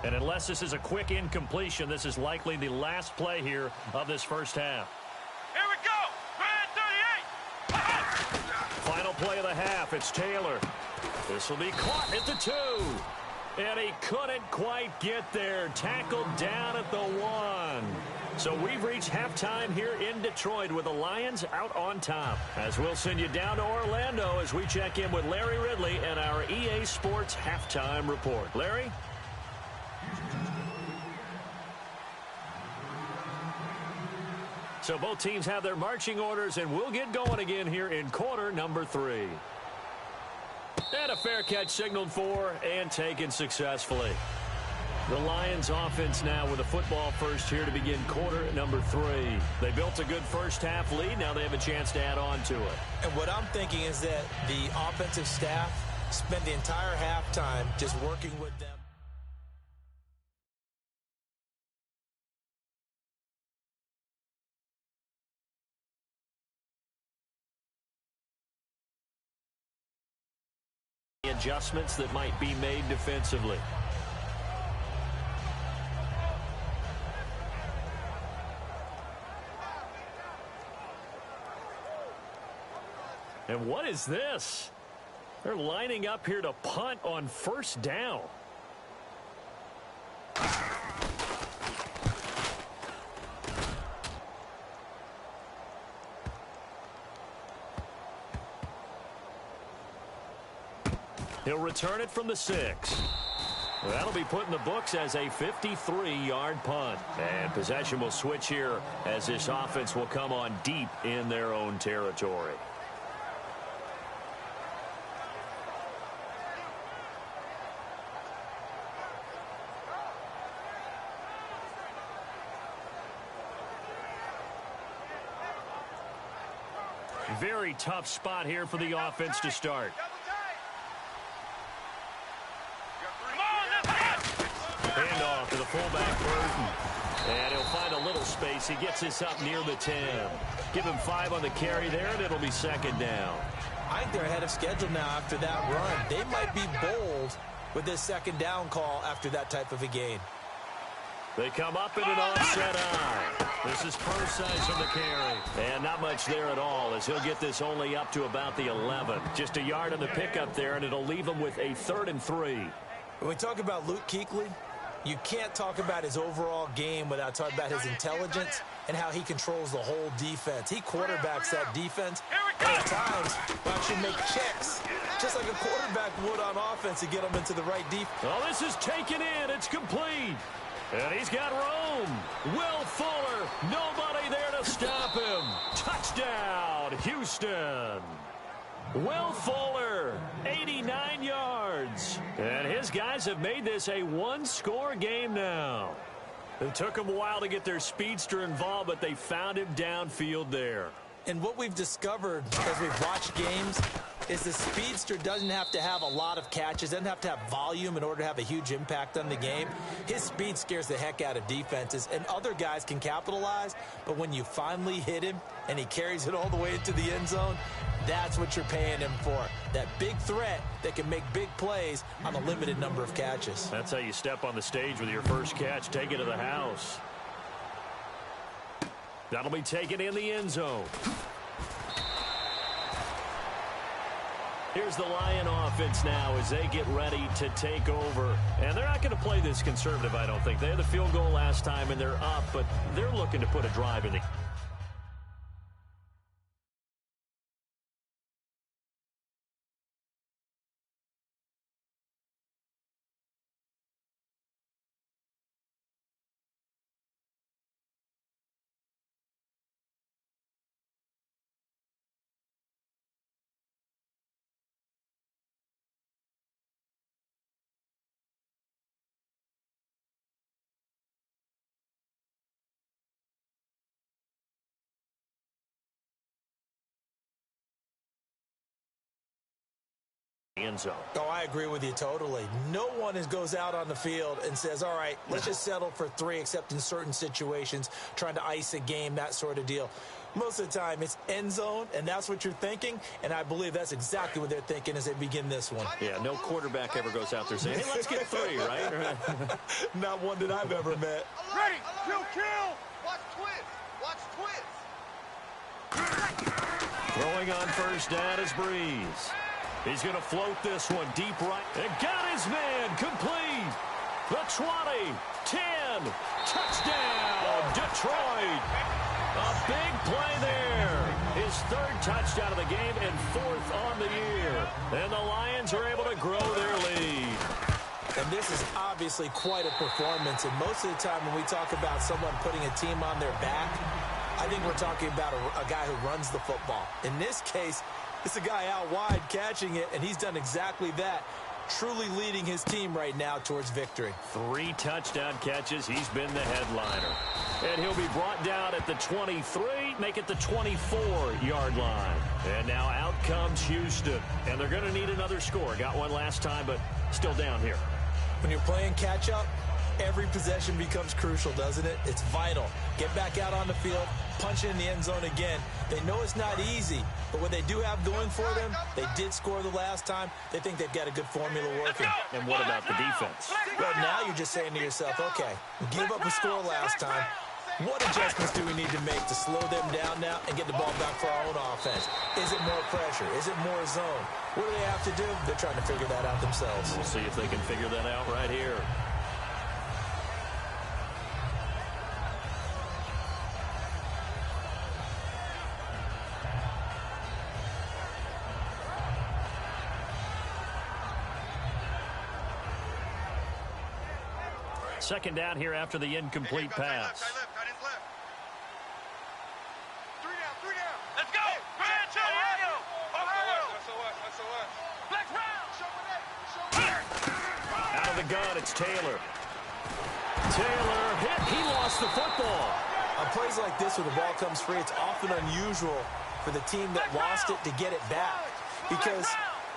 And unless this is a quick incompletion, this is likely the last play here of this first half. Here we go! 38! Final play of the half, it's Taylor. This will be caught at the 2. And he couldn't quite get there. Tackled down at the 1. So we've reached halftime here in Detroit with the Lions out on top. As we'll send you down to Orlando as we check in with Larry Ridley and our EA Sports Halftime Report. Larry? So both teams have their marching orders, and we'll get going again here in quarter number 3. And a fair catch signaled for and taken successfully. The Lions offense now with a football first here to begin quarter number 3. They built a good first half lead. Now they have a chance to add on to it. And what I'm thinking is that the offensive staff spent the entire halftime just working with them. Adjustments that might be made defensively. And what is this? They're lining up here to punt on first down. He'll return it from the 6. That'll be put in the books as a 53-yard punt. And possession will switch here as this offense will come on deep in their own territory. Very tough spot here for the offense to start. Handoff to the fullback, Burton. And he'll find a little space. He gets this up near the 10. Give him 5 on the carry there, and it'll be second down. I think they're ahead of schedule now after that run. They might be bold with this second down call after that type of a gain. They come up in an offset eye. This is Persine from the carry. And not much there at all as he'll get this only up to about the 11. Just a yard on the pickup there, and it'll leave him with a 3rd and 3. When we talk about Luke Kuechly, you can't talk about his overall game without talking about his intelligence and how he controls the whole defense. He quarterbacks that defense, and at times will actually make checks, just like a quarterback would on offense to get them into the right defense. Oh, this is taken in. It's complete. And he's got Rome. Will Fuller. Nobody there to stop him. Touchdown, Houston. Will Fuller, 89 yards. And his guys have made this a one-score game now. It took them a while to get their speedster involved, but they found him downfield there. And what we've discovered as we've watched games is the speedster doesn't have to have a lot of catches, doesn't have to have volume in order to have a huge impact on the game. His speed scares the heck out of defenses, and other guys can capitalize, but when you finally hit him and he carries it all the way into the end zone, That's what you're paying him for. That big threat that can make big plays on a limited number of catches. That's how you step on the stage with your first catch. Take it to the house. That'll be taken in the end zone. Here's the Lion offense now as they get ready to take over. And they're not going to play this conservative, I don't think. They had the field goal last time, and they're up, but they're looking to put a drive in the end zone. Oh, I agree with you totally. No one goes out on the field and says, all right, let's just settle for 3, except in certain situations, trying to ice a game, that sort of deal. Most of the time, it's end zone, and that's what you're thinking, and I believe that's exactly what they're thinking as they begin this one. Yeah, no quarterback ever goes out there saying, hey, let's get 3, right? Not one that I've ever met. Ready, kill. Watch twist. Throwing on first down is Breeze. He's going to float this one deep right. And got his man complete. The 20, 10, touchdown, Detroit. A big play there. His 3rd touchdown of the game and 4th on the year. And the Lions are able to grow their lead. And this is obviously quite a performance. And most of the time when we talk about someone putting a team on their back, I think we're talking about a guy who runs the football. In this case, it's a guy out wide catching it, and he's done exactly that, truly leading his team right now towards victory. 3 touchdown catches. He's been the headliner. And he'll be brought down at the 23, make it the 24-yard line. And now out comes Houston. And they're going to need another score. Got one last time, but still down here. When you're playing catch-up, every possession becomes crucial, doesn't it? It's vital. Get back out on the field, punch it in the end zone again. They know it's not easy, but what they do have going for them, they did score the last time. They think they've got a good formula working. And what about the defense? Well, now you're just saying to yourself, okay, we gave up a score last time. What adjustments do we need to make to slow them down now and get the ball back for our own offense? Is it more pressure? Is it more zone? What do they have to do? They're trying to figure that out themselves. We'll see if they can figure that out right here. Second down here after the incomplete pass. Tight left. 3 down. Let's go. Ohio. Flex round. Out of the gun, it's Taylor. Taylor hit. He lost the football. On plays like this where the ball comes free, it's often unusual for the team that lost it to get it back. Because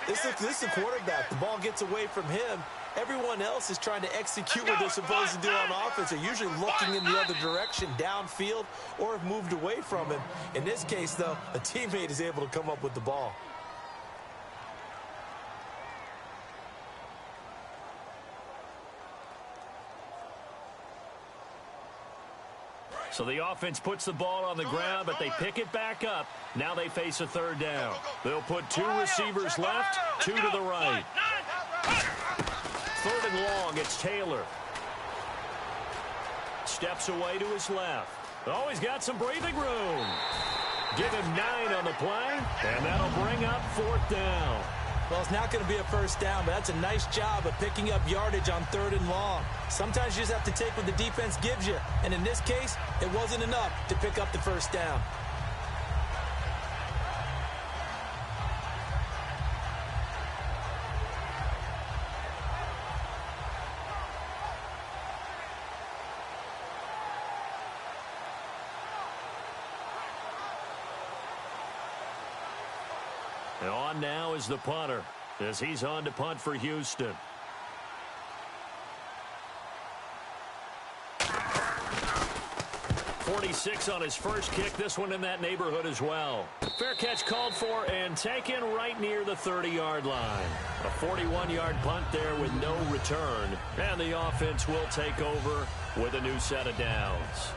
this is the quarterback. The ball gets away from him. Everyone else is trying to execute what they're supposed to do on offense. They're usually looking in the other direction, downfield, or have moved away from him. In this case, though, a teammate is able to come up with the ball. So the offense puts the ball on the ground, but they pick it back up. Now they face a 3rd down. They'll put 2 receivers left, 2 to the right. 3rd and long, it's Taylor. Steps away to his left. Oh, he's got some breathing room. Give him 9 on the play, and that'll bring up 4th down. Well, it's not going to be a first down, but that's a nice job of picking up yardage on 3rd and long. Sometimes you just have to take what the defense gives you, and in this case, it wasn't enough to pick up the first down. And on now is the punter as he's on to punt for Houston. 26 on his first kick. This one in that neighborhood as well. Fair catch called for and taken right near the 30-yard line. A 41-yard punt there with no return. And the offense will take over with a new set of downs.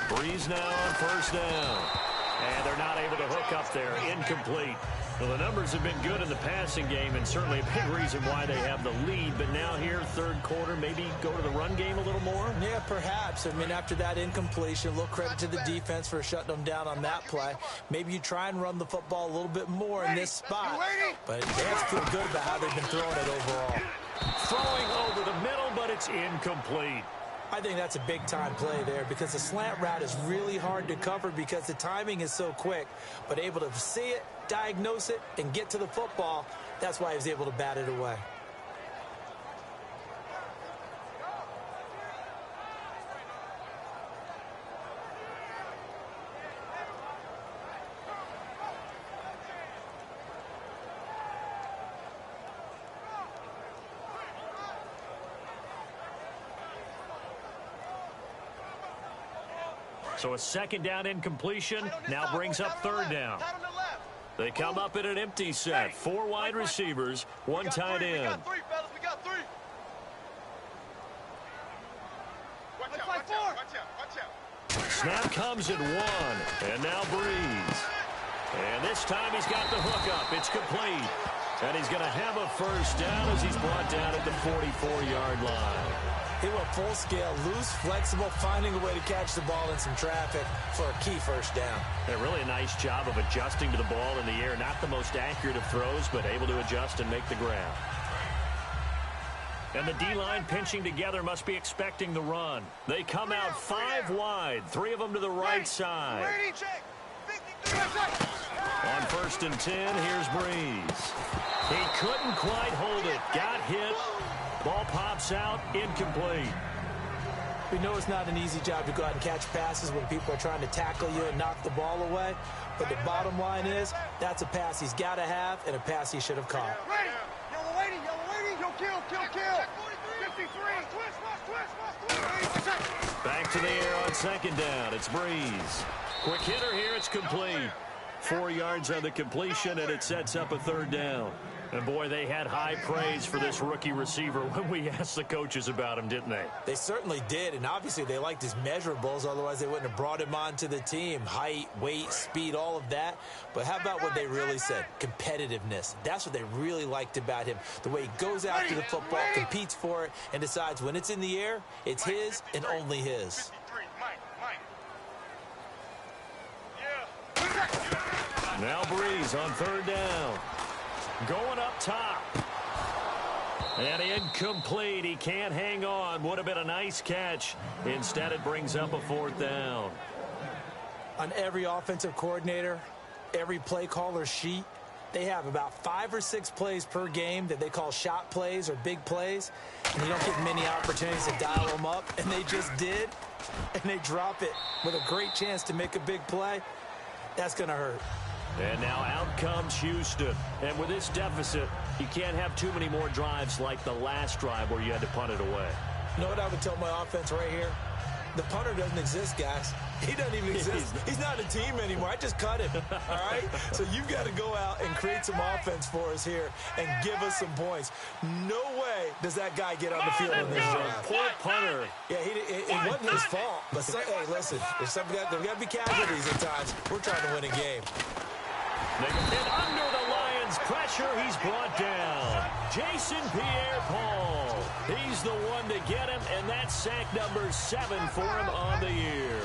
Breeze now on first down. And they're not able to hook up there. Incomplete. Well, the numbers have been good in the passing game and certainly a big reason why they have the lead. But now here, third quarter, maybe go to the run game a little more? Yeah, perhaps. I mean, after that incompletion, a little credit to the defense for shutting them down on that play. Maybe you try and run the football a little bit more in this spot. But they have to feel good about how they've been throwing it overall. Throwing over the middle, but it's incomplete. I think that's a big-time play there because the slant route is really hard to cover because the timing is so quick. But able to see it, diagnose it, and get to the football, that's why he was able to bat it away. So a second down incompletion now brings up third down. They come up in an empty set. 4 wide receivers, 1 tight end. We got 3, fellas. We got 3. Watch out. Snap comes at 1. And now Breeze. And this time he's got the hook up. It's complete. And he's going to have a first down as he's brought down at the 44-yard line. He went full scale, loose, flexible, finding a way to catch the ball in some traffic for a key first down. Yeah, really a nice job of adjusting to the ball in the air. Not the most accurate of throws, but able to adjust and make the grab. And the D-line pinching together must be expecting the run. They come out 5 wide, 3 of them to the right side. On first and 10, here's Breeze. He couldn't quite hold it. Got hit. Ball pops out, incomplete. We know it's not an easy job to go out and catch passes when people are trying to tackle you and knock the ball away. But the bottom line is, that's a pass he's got to have and a pass he should have caught. Yellow lady. Kill. 53. Back to the air on second down. It's Breeze. Quick hitter here. It's complete. 4 yards on the completion, and it sets up a third down. And, boy, they had high praise for this rookie receiver when we asked the coaches about him, didn't they? They certainly did, and obviously they liked his measurables. Otherwise, they wouldn't have brought him onto the team. Height, weight, speed, all of that. But how about what they really said? Competitiveness. That's what they really liked about him. The way he goes after the football, competes for it, and decides when it's in the air, it's his and only his. Now Breeze on third down. Going up top. And incomplete. He can't hang on. Would have been a nice catch. Instead, it brings up a fourth down. On every offensive coordinator, every play caller sheet, they have about 5 or 6 plays per game that they call shot plays or big plays. And you don't get many opportunities to dial them up. And they just did. And they drop it with a great chance to make a big play. That's going to hurt. And now out comes Houston. And with this deficit, you can't have too many more drives like the last drive where you had to punt it away. You know what I would tell my offense right here? The punter doesn't exist, guys. He doesn't even exist. He's not a team anymore. I just cut him, all right? So you've got to go out and create some offense for us here and give us some points. No way does that guy get on the field in this game. Poor punter. Yeah, it wasn't his fault. But, hey, listen, there's got to be casualties at times. We're trying to win a game. And under the Lions' pressure, he's brought down. Jason Pierre-Paul. He's the one to get him, and that's sack number 7 for him on the year.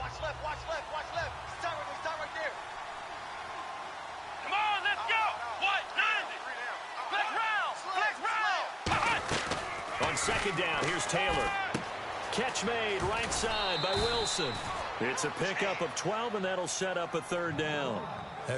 Watch left. Start right there. Come on, let's go. What? 90. Flex round. On second down, here's Taylor. Catch made right side by Wilson. It's a pickup of 12, and that'll set up a third down.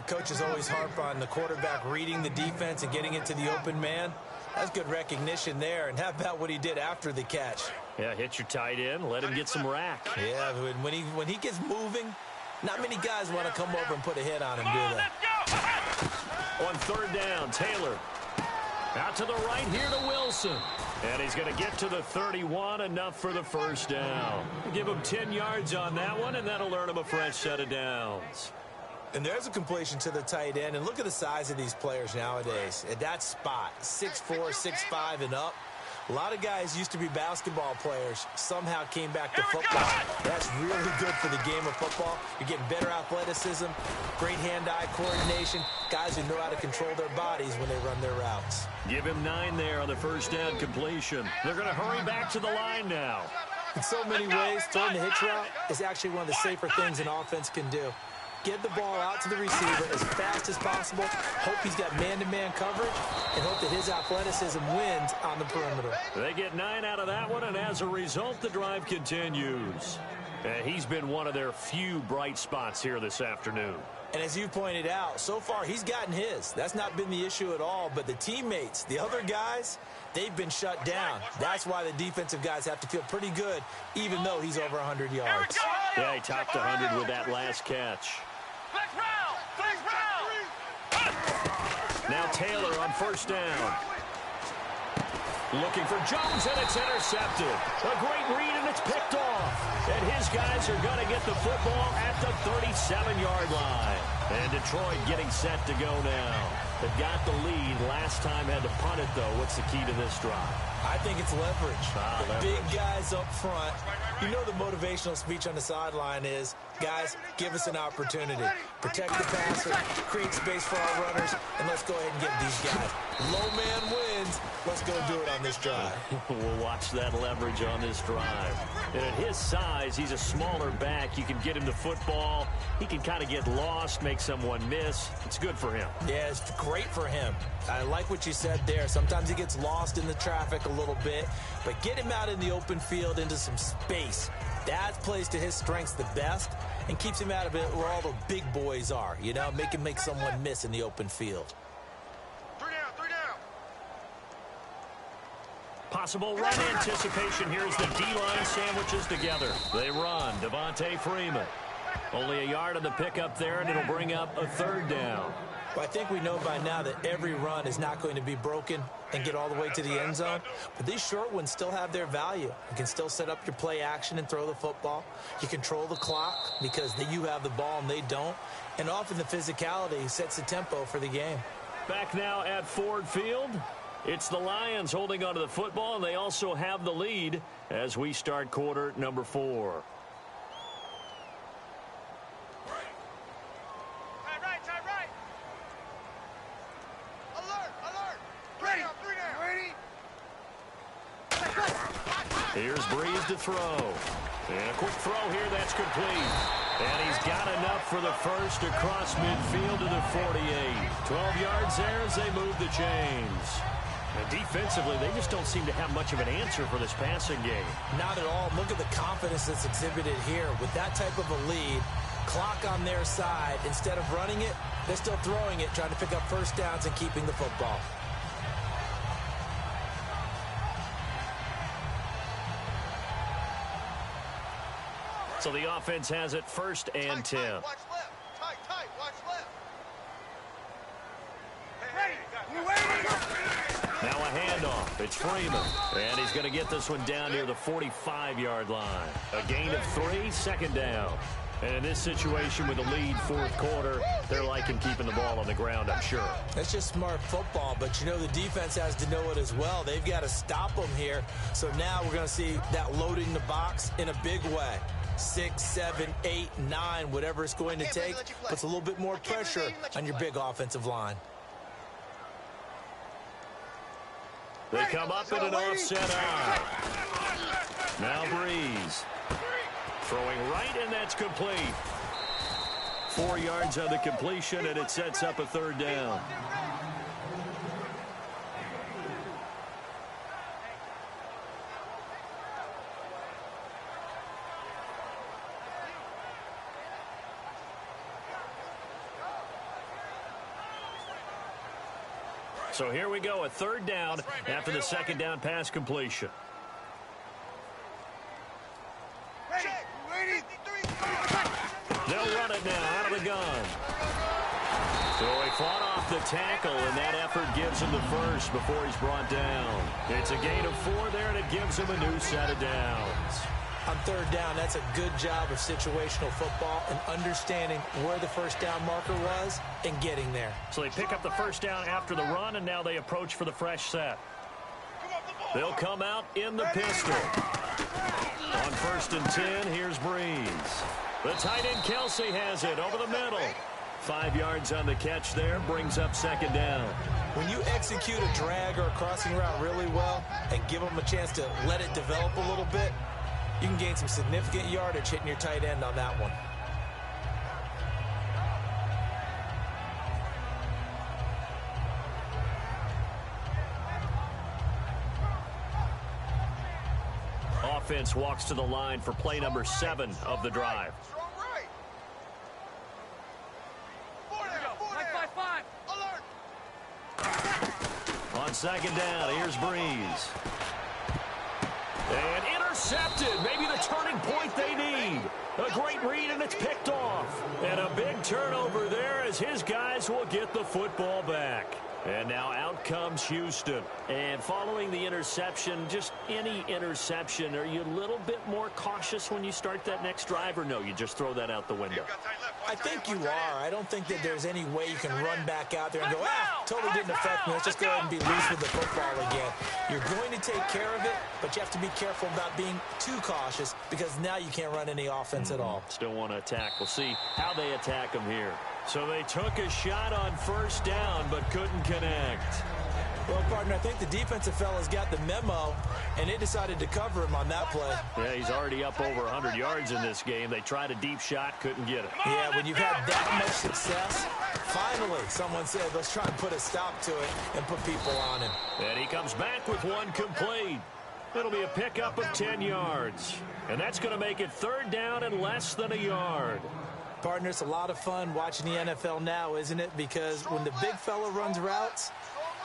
Coaches always harp on the quarterback reading the defense and getting into the open man. That's good recognition there. And how about what he did after the catch? Yeah, hit your tight end, let him get some rack. Yeah, when he gets moving, not many guys want to come over and put a hit on him, do they? On third down, Taylor. Out to the right here to Wilson. And he's going to get to the 31, enough for the first down. Give him 10 yards on that one, and that'll earn him a fresh set of downs. And there's a completion to the tight end. And look at the size of these players nowadays. At that spot, 6'4", 6'5", and up. A lot of guys used to be basketball players, somehow came back to football. That's really good for the game of football. You're getting better athleticism, great hand-eye coordination, guys who know how to control their bodies when they run their routes. Give him 9 there on the first down completion. They're going to hurry back to the line now. In so many ways, throwing the hitch route is actually one of the safer things an offense can do. Get the ball out to the receiver as fast as possible, hope he's got man-to-man coverage, and hope that his athleticism wins on the perimeter. They get 9 out of that one, and as a result, the drive continues. He's been one of their few bright spots here this afternoon. And as you pointed out, so far he's gotten his. That's not been the issue at all, but the teammates, the other guys, they've been shut down. That's why the defensive guys have to feel pretty good, even though he's over 100 yards. Yeah, he topped 100 with that last catch. Now Taylor on first down. Looking for Jones, and it's intercepted. A great read, and it's picked off. And his guys are going to get the football at the 37-yard line. And Detroit getting set to go now. They've got the lead. Last time had to punt it, though. What's the key to this drive? I think it's leverage. Leverage. Big guys up front. You know the motivational speech on the sideline is, guys, give us an opportunity. Protect the passer, create space for our runners, and let's go ahead and get these guys. Low man wins. Let's go do it on this drive. We'll watch that leverage on this drive. And at his size, he's a smaller back. You can get him the football. He can kind of get lost, make someone miss. It's good for him. Yeah, it's great for him. I like what you said there. Sometimes he gets lost in the traffic a little bit, but get him out in the open field into some space. That plays to his strengths the best and keeps him out of it where all the big boys are, you know, make someone miss in the open field. 3 down. Possible run anticipation. Here's the D-line sandwiches together. They run. Devontae Freeman. Only a yard on the pickup there, and it'll bring up a third down. Well, I think we know by now that every run is not going to be broken and get all the way to the end zone. But these short ones still have their value. You can still set up your play action and throw the football. You control the clock because you have the ball and they don't. And often the physicality sets the tempo for the game. Back now at Ford Field. It's the Lions holding onto the football, and they also have the lead as we start quarter number 4. Right. Alert. 3 down. Ready. Here's Breeze to throw. And a quick throw here, that's complete. And he's got enough for the first across midfield to the 48. 12 yards there as they move the chains. And defensively, they just don't seem to have much of an answer for this passing game. Not at all. Look at the confidence that's exhibited here. With that type of a lead, clock on their side, instead of running it, they're still throwing it, trying to pick up first downs and keeping the football. So the offense has it first and 10. Watch left. Tight. Watch left. Now a handoff. It's Freeman. And he's going to get this one down near the 45-yard line. A gain of 3, second down. And in this situation with a lead fourth quarter, they're liking keeping the ball on the ground, I'm sure. That's just smart football, but you know the defense has to know it as well. They've got to stop them here. So now we're going to see that loading the box in a big way. 6, 7, 8, 9, whatever it's going to take, puts a little bit more pressure on your big offensive line. They come up in an offset out. Now Breeze. Throwing right, and that's complete. 4 yards on the completion, and it sets up a third down. So here we go, a third down after the second down pass completion. They'll run it now out of the gun. So he fought off the tackle, and that effort gives him the first before he's brought down. It's a gain of 4 there, and it gives him a new set of downs. On third down, that's a good job of situational football and understanding where the first down marker was and getting there. So they pick up the first down after the run, and now they approach for the fresh set. They'll come out in the pistol. On 1st and 10, here's Breeze. The tight end Kelsey has it over the middle. 5 yards on the catch there, brings up second down. When you execute a drag or a crossing route really well and give them a chance to let it develop a little bit, you can gain some significant yardage hitting your tight end on that one. Offense walks to the line for play number 7 of the drive. On second down, here's Breeze. And intercepted. Maybe the turning point they need. A great read, and it's picked off. And a big turnover there as his guys will get the football back. And now out comes Houston. And following the interception, just any interception, are you a little bit more cautious when you start that next drive, or no, you just throw that out the window? I think you are. I don't think that there's any way you can run back out there and go, totally didn't affect me. Let's just go ahead and be loose with the football again. You're going to take care of it, but you have to be careful about being too cautious because now you can't run any offense at all. Still want to attack. We'll see how they attack them here. So they took a shot on first down, but couldn't connect. Well, partner, I think the defensive fellas got the memo, and they decided to cover him on that play. Yeah, he's already up over 100 yards in this game. They tried a deep shot, couldn't get it. Yeah, when you've had that much success, finally someone said, let's try and put a stop to it and put people on him. And he comes back with one complete. It'll be a pickup of 10 yards. And that's going to make it third down and less than a yard. Partner, it's a lot of fun watching the NFL now, isn't it? Because when the big fella runs routes,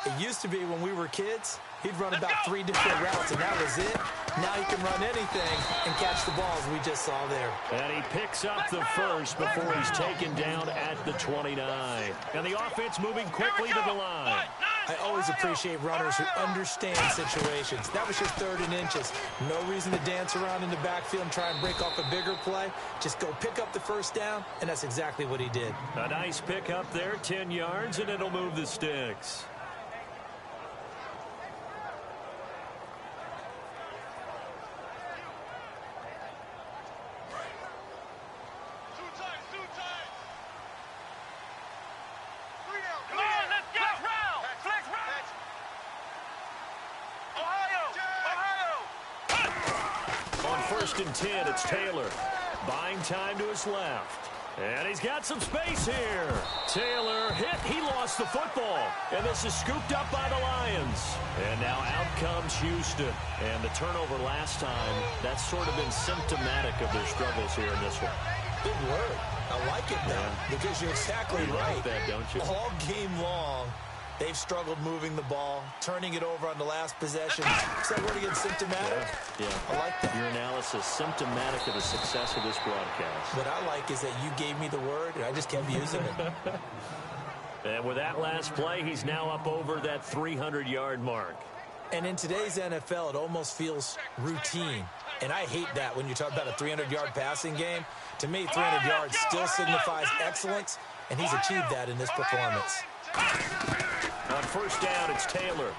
it used to be when we were kids, he'd run about 3 different routes, and that was it. Now he can run anything and catch the balls we just saw there. And he picks up the first before he's taken down at the 29. And the offense moving quickly to the line. I always appreciate runners who understand situations. That was just 3rd and inches. No reason to dance around in the backfield and try and break off a bigger play. Just go pick up the first down, and that's exactly what he did. A nice pickup there, 10 yards, and it'll move the sticks. And 10, it's Taylor. Buying time to his left. And he's got some space here. Taylor hit. He lost the football. And this is scooped up by the Lions. And now out comes Houston. And the turnover last time, that's sort of been symptomatic of their struggles here in this one. Big word. I like it now because you're exactly right. Like that, don't you? All game long, they've struggled moving the ball, turning it over on the last possession. Is that word again, symptomatic? Yeah. I like that. Your analysis, symptomatic of the success of this broadcast. What I like is that you gave me the word, and I just kept using it. And with that last play, he's now up over that 300-yard mark. And in today's NFL, it almost feels routine. And I hate that when you talk about a 300-yard passing game. To me, 300 yards still signifies excellence, and he's achieved that in this performance. On first down, it's Taylor.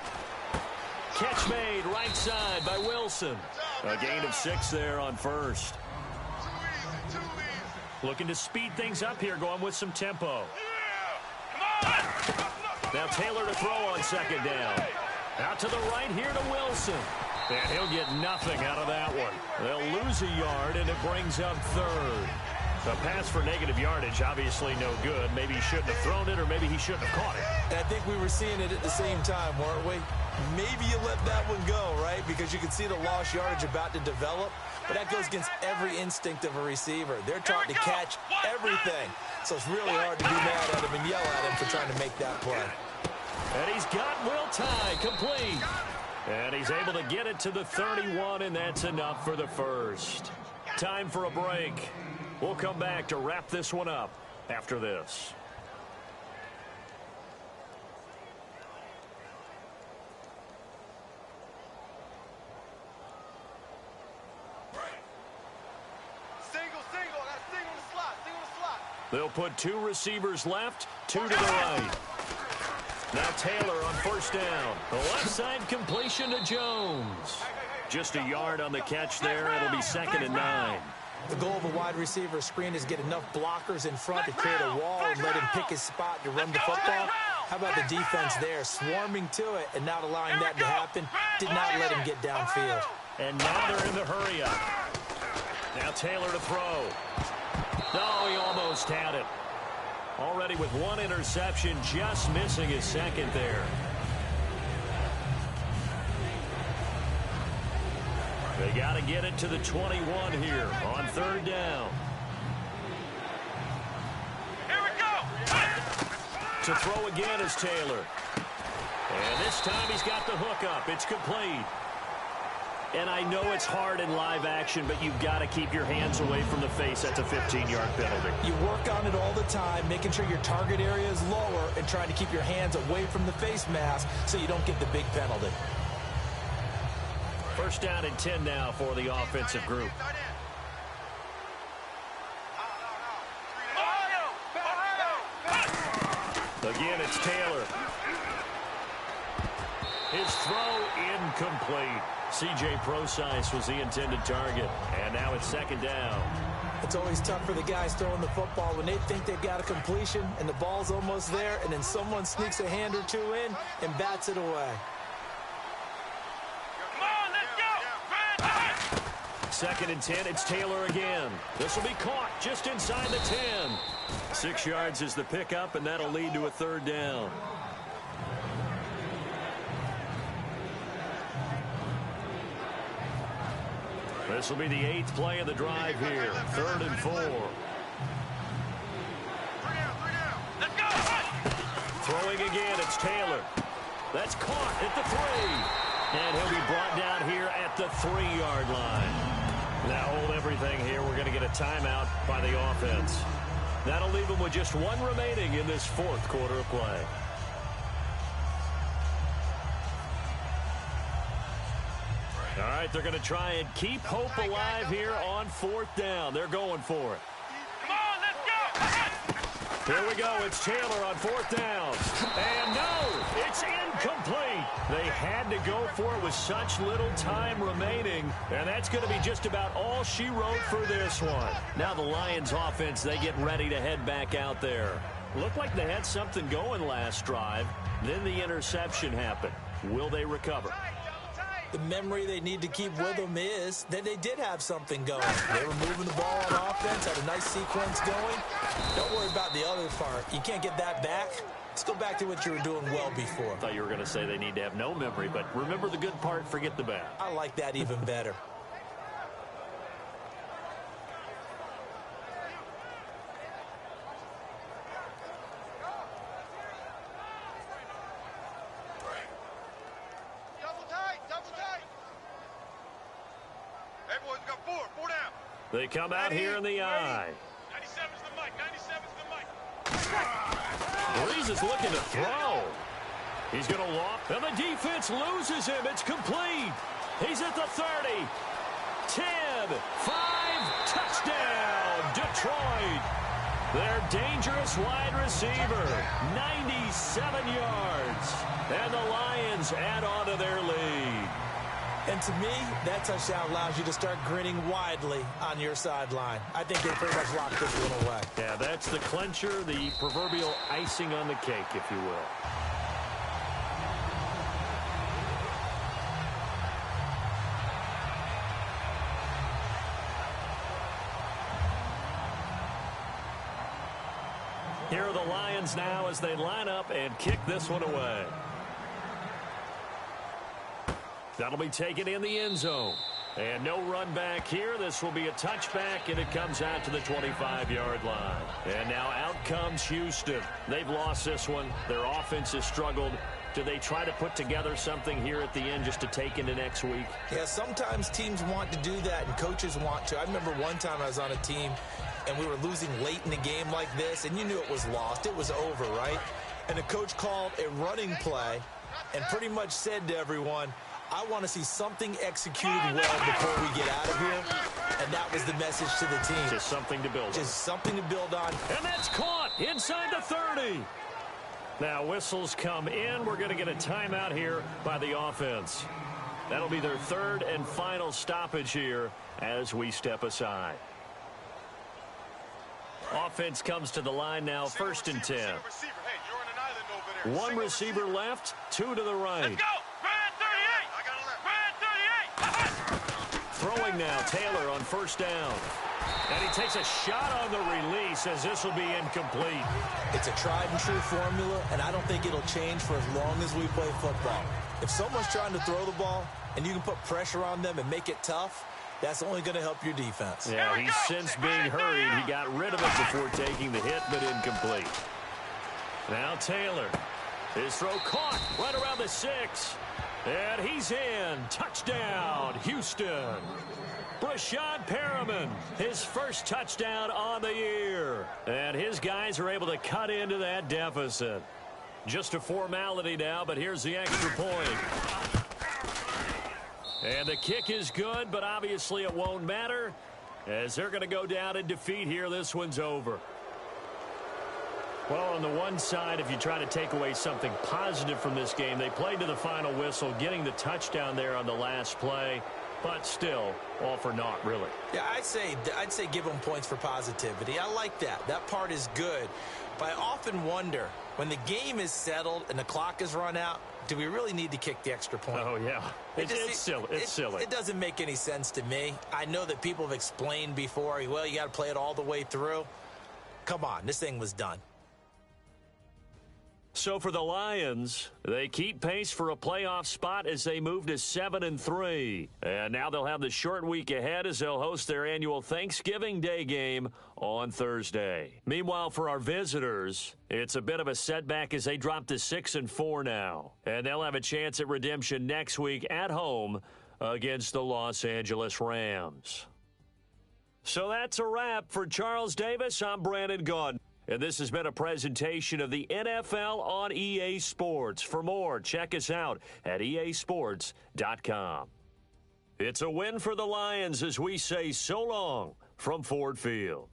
Catch made right side by Wilson. A gain of 6 there on first. Looking to speed things up here, going with some tempo. Now Taylor to throw on second down. Out to the right here to Wilson. And he'll get nothing out of that one. They'll lose a yard, and it brings up third. A pass for negative yardage, obviously no good. Maybe he shouldn't have thrown it, or maybe he shouldn't have caught it. And I think we were seeing it at the same time, weren't we? Maybe you let that one go, right? Because you can see the lost yardage about to develop. But that goes against every instinct of a receiver. They're taught to catch everything. So it's really hard to be mad at him and yell at him for trying to make that play. And he's got Will Tye complete. And he's able to get it to the 31, and that's enough for the first. Time for a break. We'll come back to wrap this one up after this. They'll put 2 receivers left, 2 to the right. Now Taylor on first down. The left side completion to Jones. Just a yard on the catch there. It'll be 2nd and 9. The goal of a wide receiver screen is get enough blockers in front to create a wall and let him pick his spot to run the football. How about the defense there, swarming to it and not allowing that to happen? Did not let him get downfield. And now they're in the hurry up. Now Taylor to throw. No, he almost had it. Already with 1 interception, just missing his 2nd there. They got to get it to the 21 here on 3rd down. Here we go. To throw again is Taylor. And this time he's got the hook up. It's complete. And I know it's hard in live action, but you've got to keep your hands away from the face. That's a 15-yard penalty. You work on it all the time, making sure your target area is lower and trying to keep your hands away from the face mask so you don't get the big penalty. First down and 10 now for the offensive group. Again, it's Taylor. His throw incomplete. C.J. Procise was the intended target. And now it's 2nd down. It's always tough for the guys throwing the football when they think they've got a completion and the ball's almost there, and then someone sneaks a hand or 2 in and bats it away. Come on, let's go. 2nd and 10, it's Taylor again. This will be caught just inside the 10. 6 yards is the pickup, and that'll lead to a 3rd down. This will be the 8th play of the drive here. 3rd and 4. Let's go. Throwing again, it's Taylor. That's caught at the 3. And he'll be brought down here at the 3-yard line. Now hold everything here. We're going to get a timeout by the offense. That'll leave them with just 1 remaining in this 4th quarter of play. All right, they're going to try and keep hope alive here on 4th down. They're going for it. Come on, let's go. Here we go. It's Taylor on 4th down. And no, it's incomplete. They had to go for it with such little time remaining. And that's going to be just about all she wrote for this one. Now the Lions offense, they get ready to head back out there. Looked like they had something going last drive. Then the interception happened. Will they recover? The memory they need to keep with them is that they did have something going. They were moving the ball on offense, had a nice sequence going. Don't worry about the other part. You can't get that back. Let's go back to what you were doing well before. I thought you were going to say they need to have no memory, but remember the good part, forget the bad. I like that even better. They come out here in the eye. 97's the mic. 97's the mic. Breeze is looking to throw. He's going to loft, and the defense loses him. It's complete. He's at the 30. 10, 5, touchdown, Detroit. Their dangerous wide receiver, 97 yards. And the Lions add on to their lead. And to me, that touchdown allows you to start grinning widely on your sideline. I think they pretty much locked this one away. Yeah, that's the clincher, the proverbial icing on the cake, if you will. Here are the Lions now as they line up and kick this one away. That'll be taken in the end zone. And no run back here. This will be a touchback, and it comes out to the 25-yard line. And now out comes Houston. They've lost this one. Their offense has struggled. Do they try to put together something here at the end just to take into next week? Yeah, sometimes teams want to do that and coaches want to. I remember one time I was on a team and we were losing late in the game like this, and you knew it was lost. It was over, right? And the coach called a running play and pretty much said to everyone, I want to see something executed well before we get out of here. And that was the message to the team. Just something to build on. Just something to build on. And that's caught inside the 30. Now whistles come in. We're going to get a timeout here by the offense. That'll be their third and final stoppage here as we step aside. Offense comes to the line now, first and 10. One receiver left, two to the right. Let's go! Brad 38! Brad 38! Throwing now, Taylor on first down. And he takes a shot on the release as this will be incomplete. It's a tried and true formula, and I don't think it'll change for as long as we play football. If someone's trying to throw the ball and you can put pressure on them and make it tough, that's only going to help your defense. Yeah, he's since being hurried. He got rid of it before taking the hit, but incomplete. Now Taylor. His throw caught right around the 6. And he's in. Touchdown, Houston. Brashad Perriman, his first touchdown on the year. And his guys are able to cut into that deficit. Just a formality now, but here's the extra point. And the kick is good, but obviously it won't matter as they're going to go down in defeat here. This one's over. Well, on the one side, if you try to take away something positive from this game, they played to the final whistle, getting the touchdown there on the last play, but still, all for naught, really. Yeah, I'd say give them points for positivity. I like that. That part is good. But I often wonder, when the game is settled and the clock is run out, do we really need to kick the extra point? Oh, yeah. It's silly. It's silly. It doesn't make any sense to me. I know that people have explained before, well, you got to play it all the way through. Come on, this thing was done. So for the Lions, they keep pace for a playoff spot as they move to 7-3. And now they'll have the short week ahead as they'll host their annual Thanksgiving Day game on Thursday. Meanwhile, for our visitors, it's a bit of a setback as they drop to 6-4 now. And they'll have a chance at redemption next week at home against the Los Angeles Rams. So that's a wrap. For Charles Davis, I'm Brandon Gaudin. And this has been a presentation of the NFL on EA Sports. For more, check us out at easports.com. It's a win for the Lions as we say so long from Ford Field.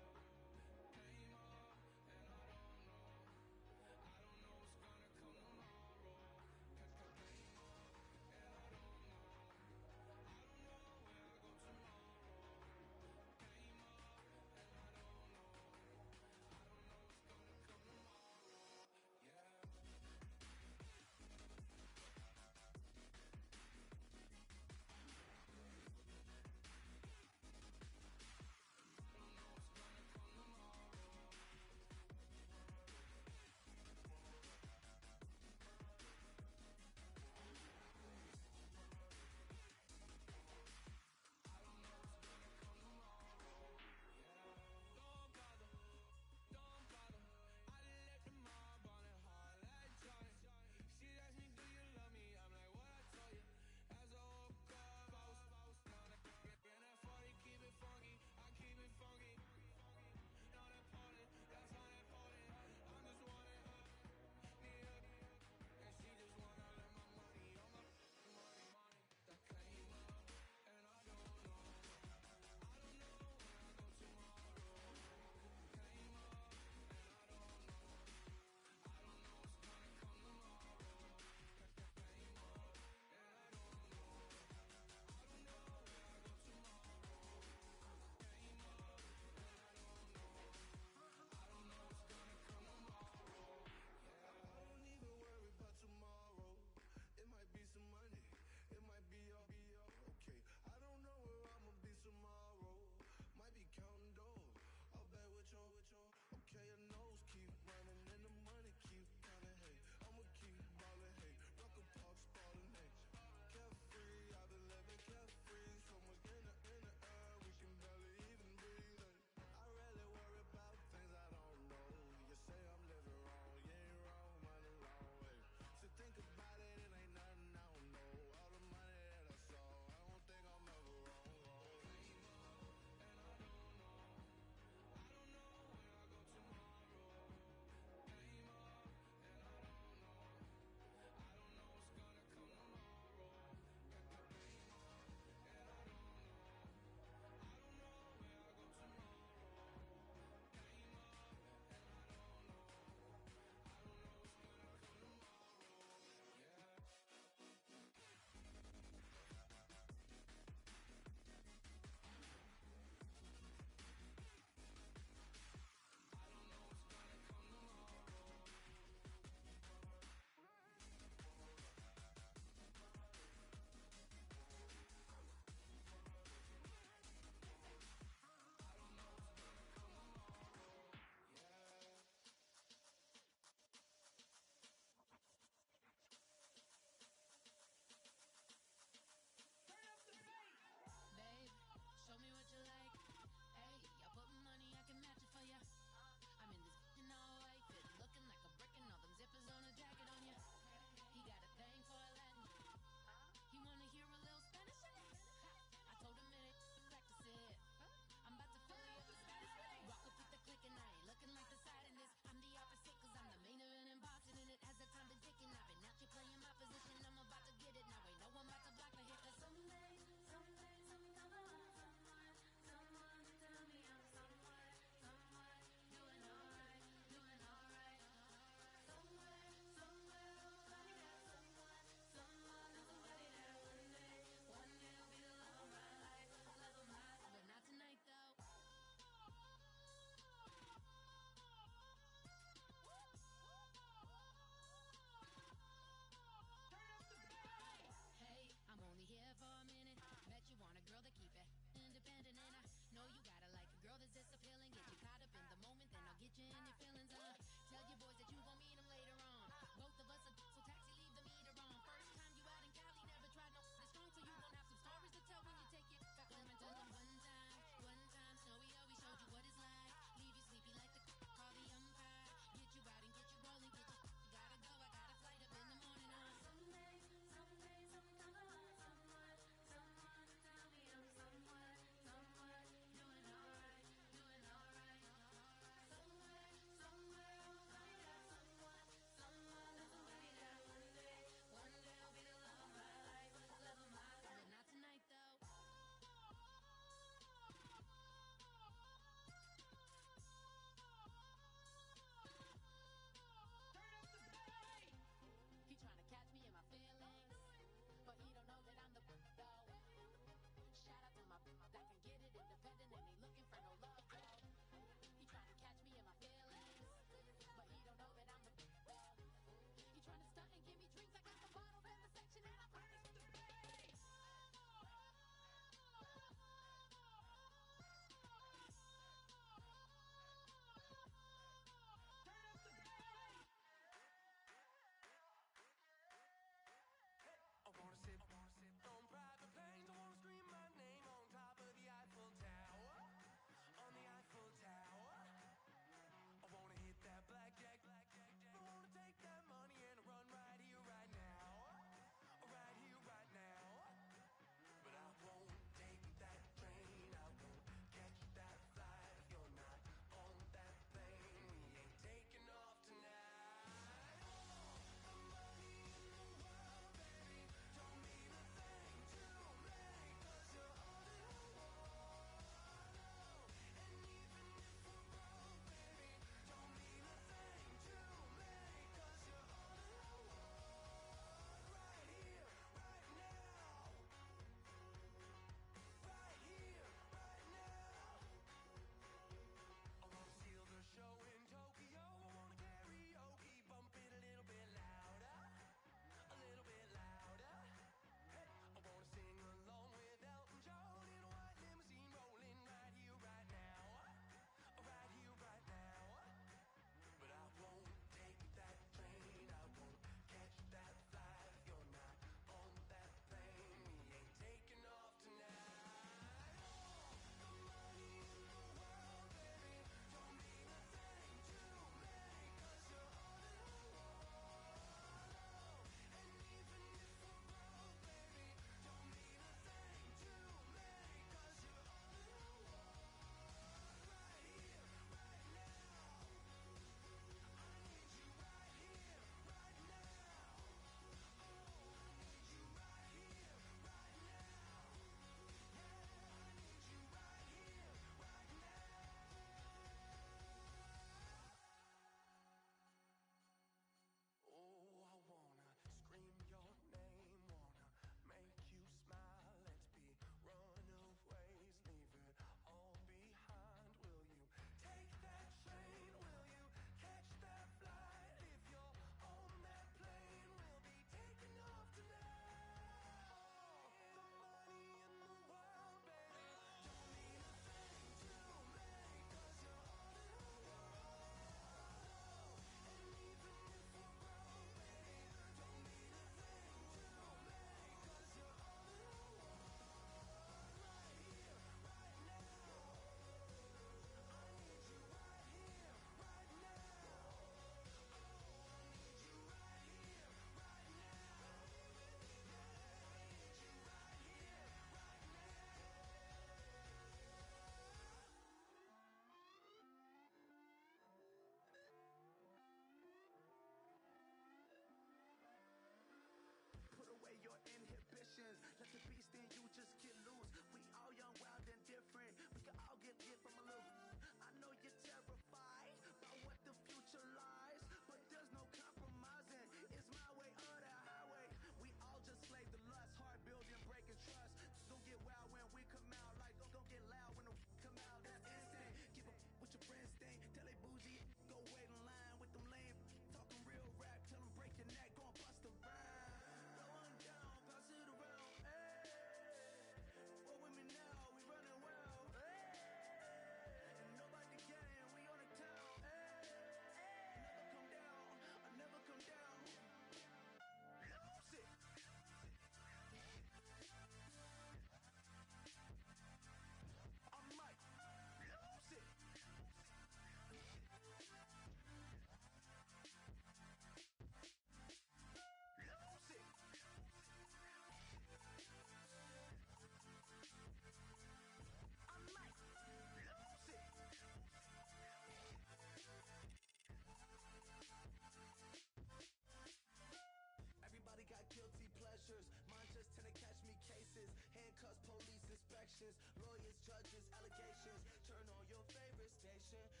allegations. Lawyers, judges, allegations. Turn on your favorite station.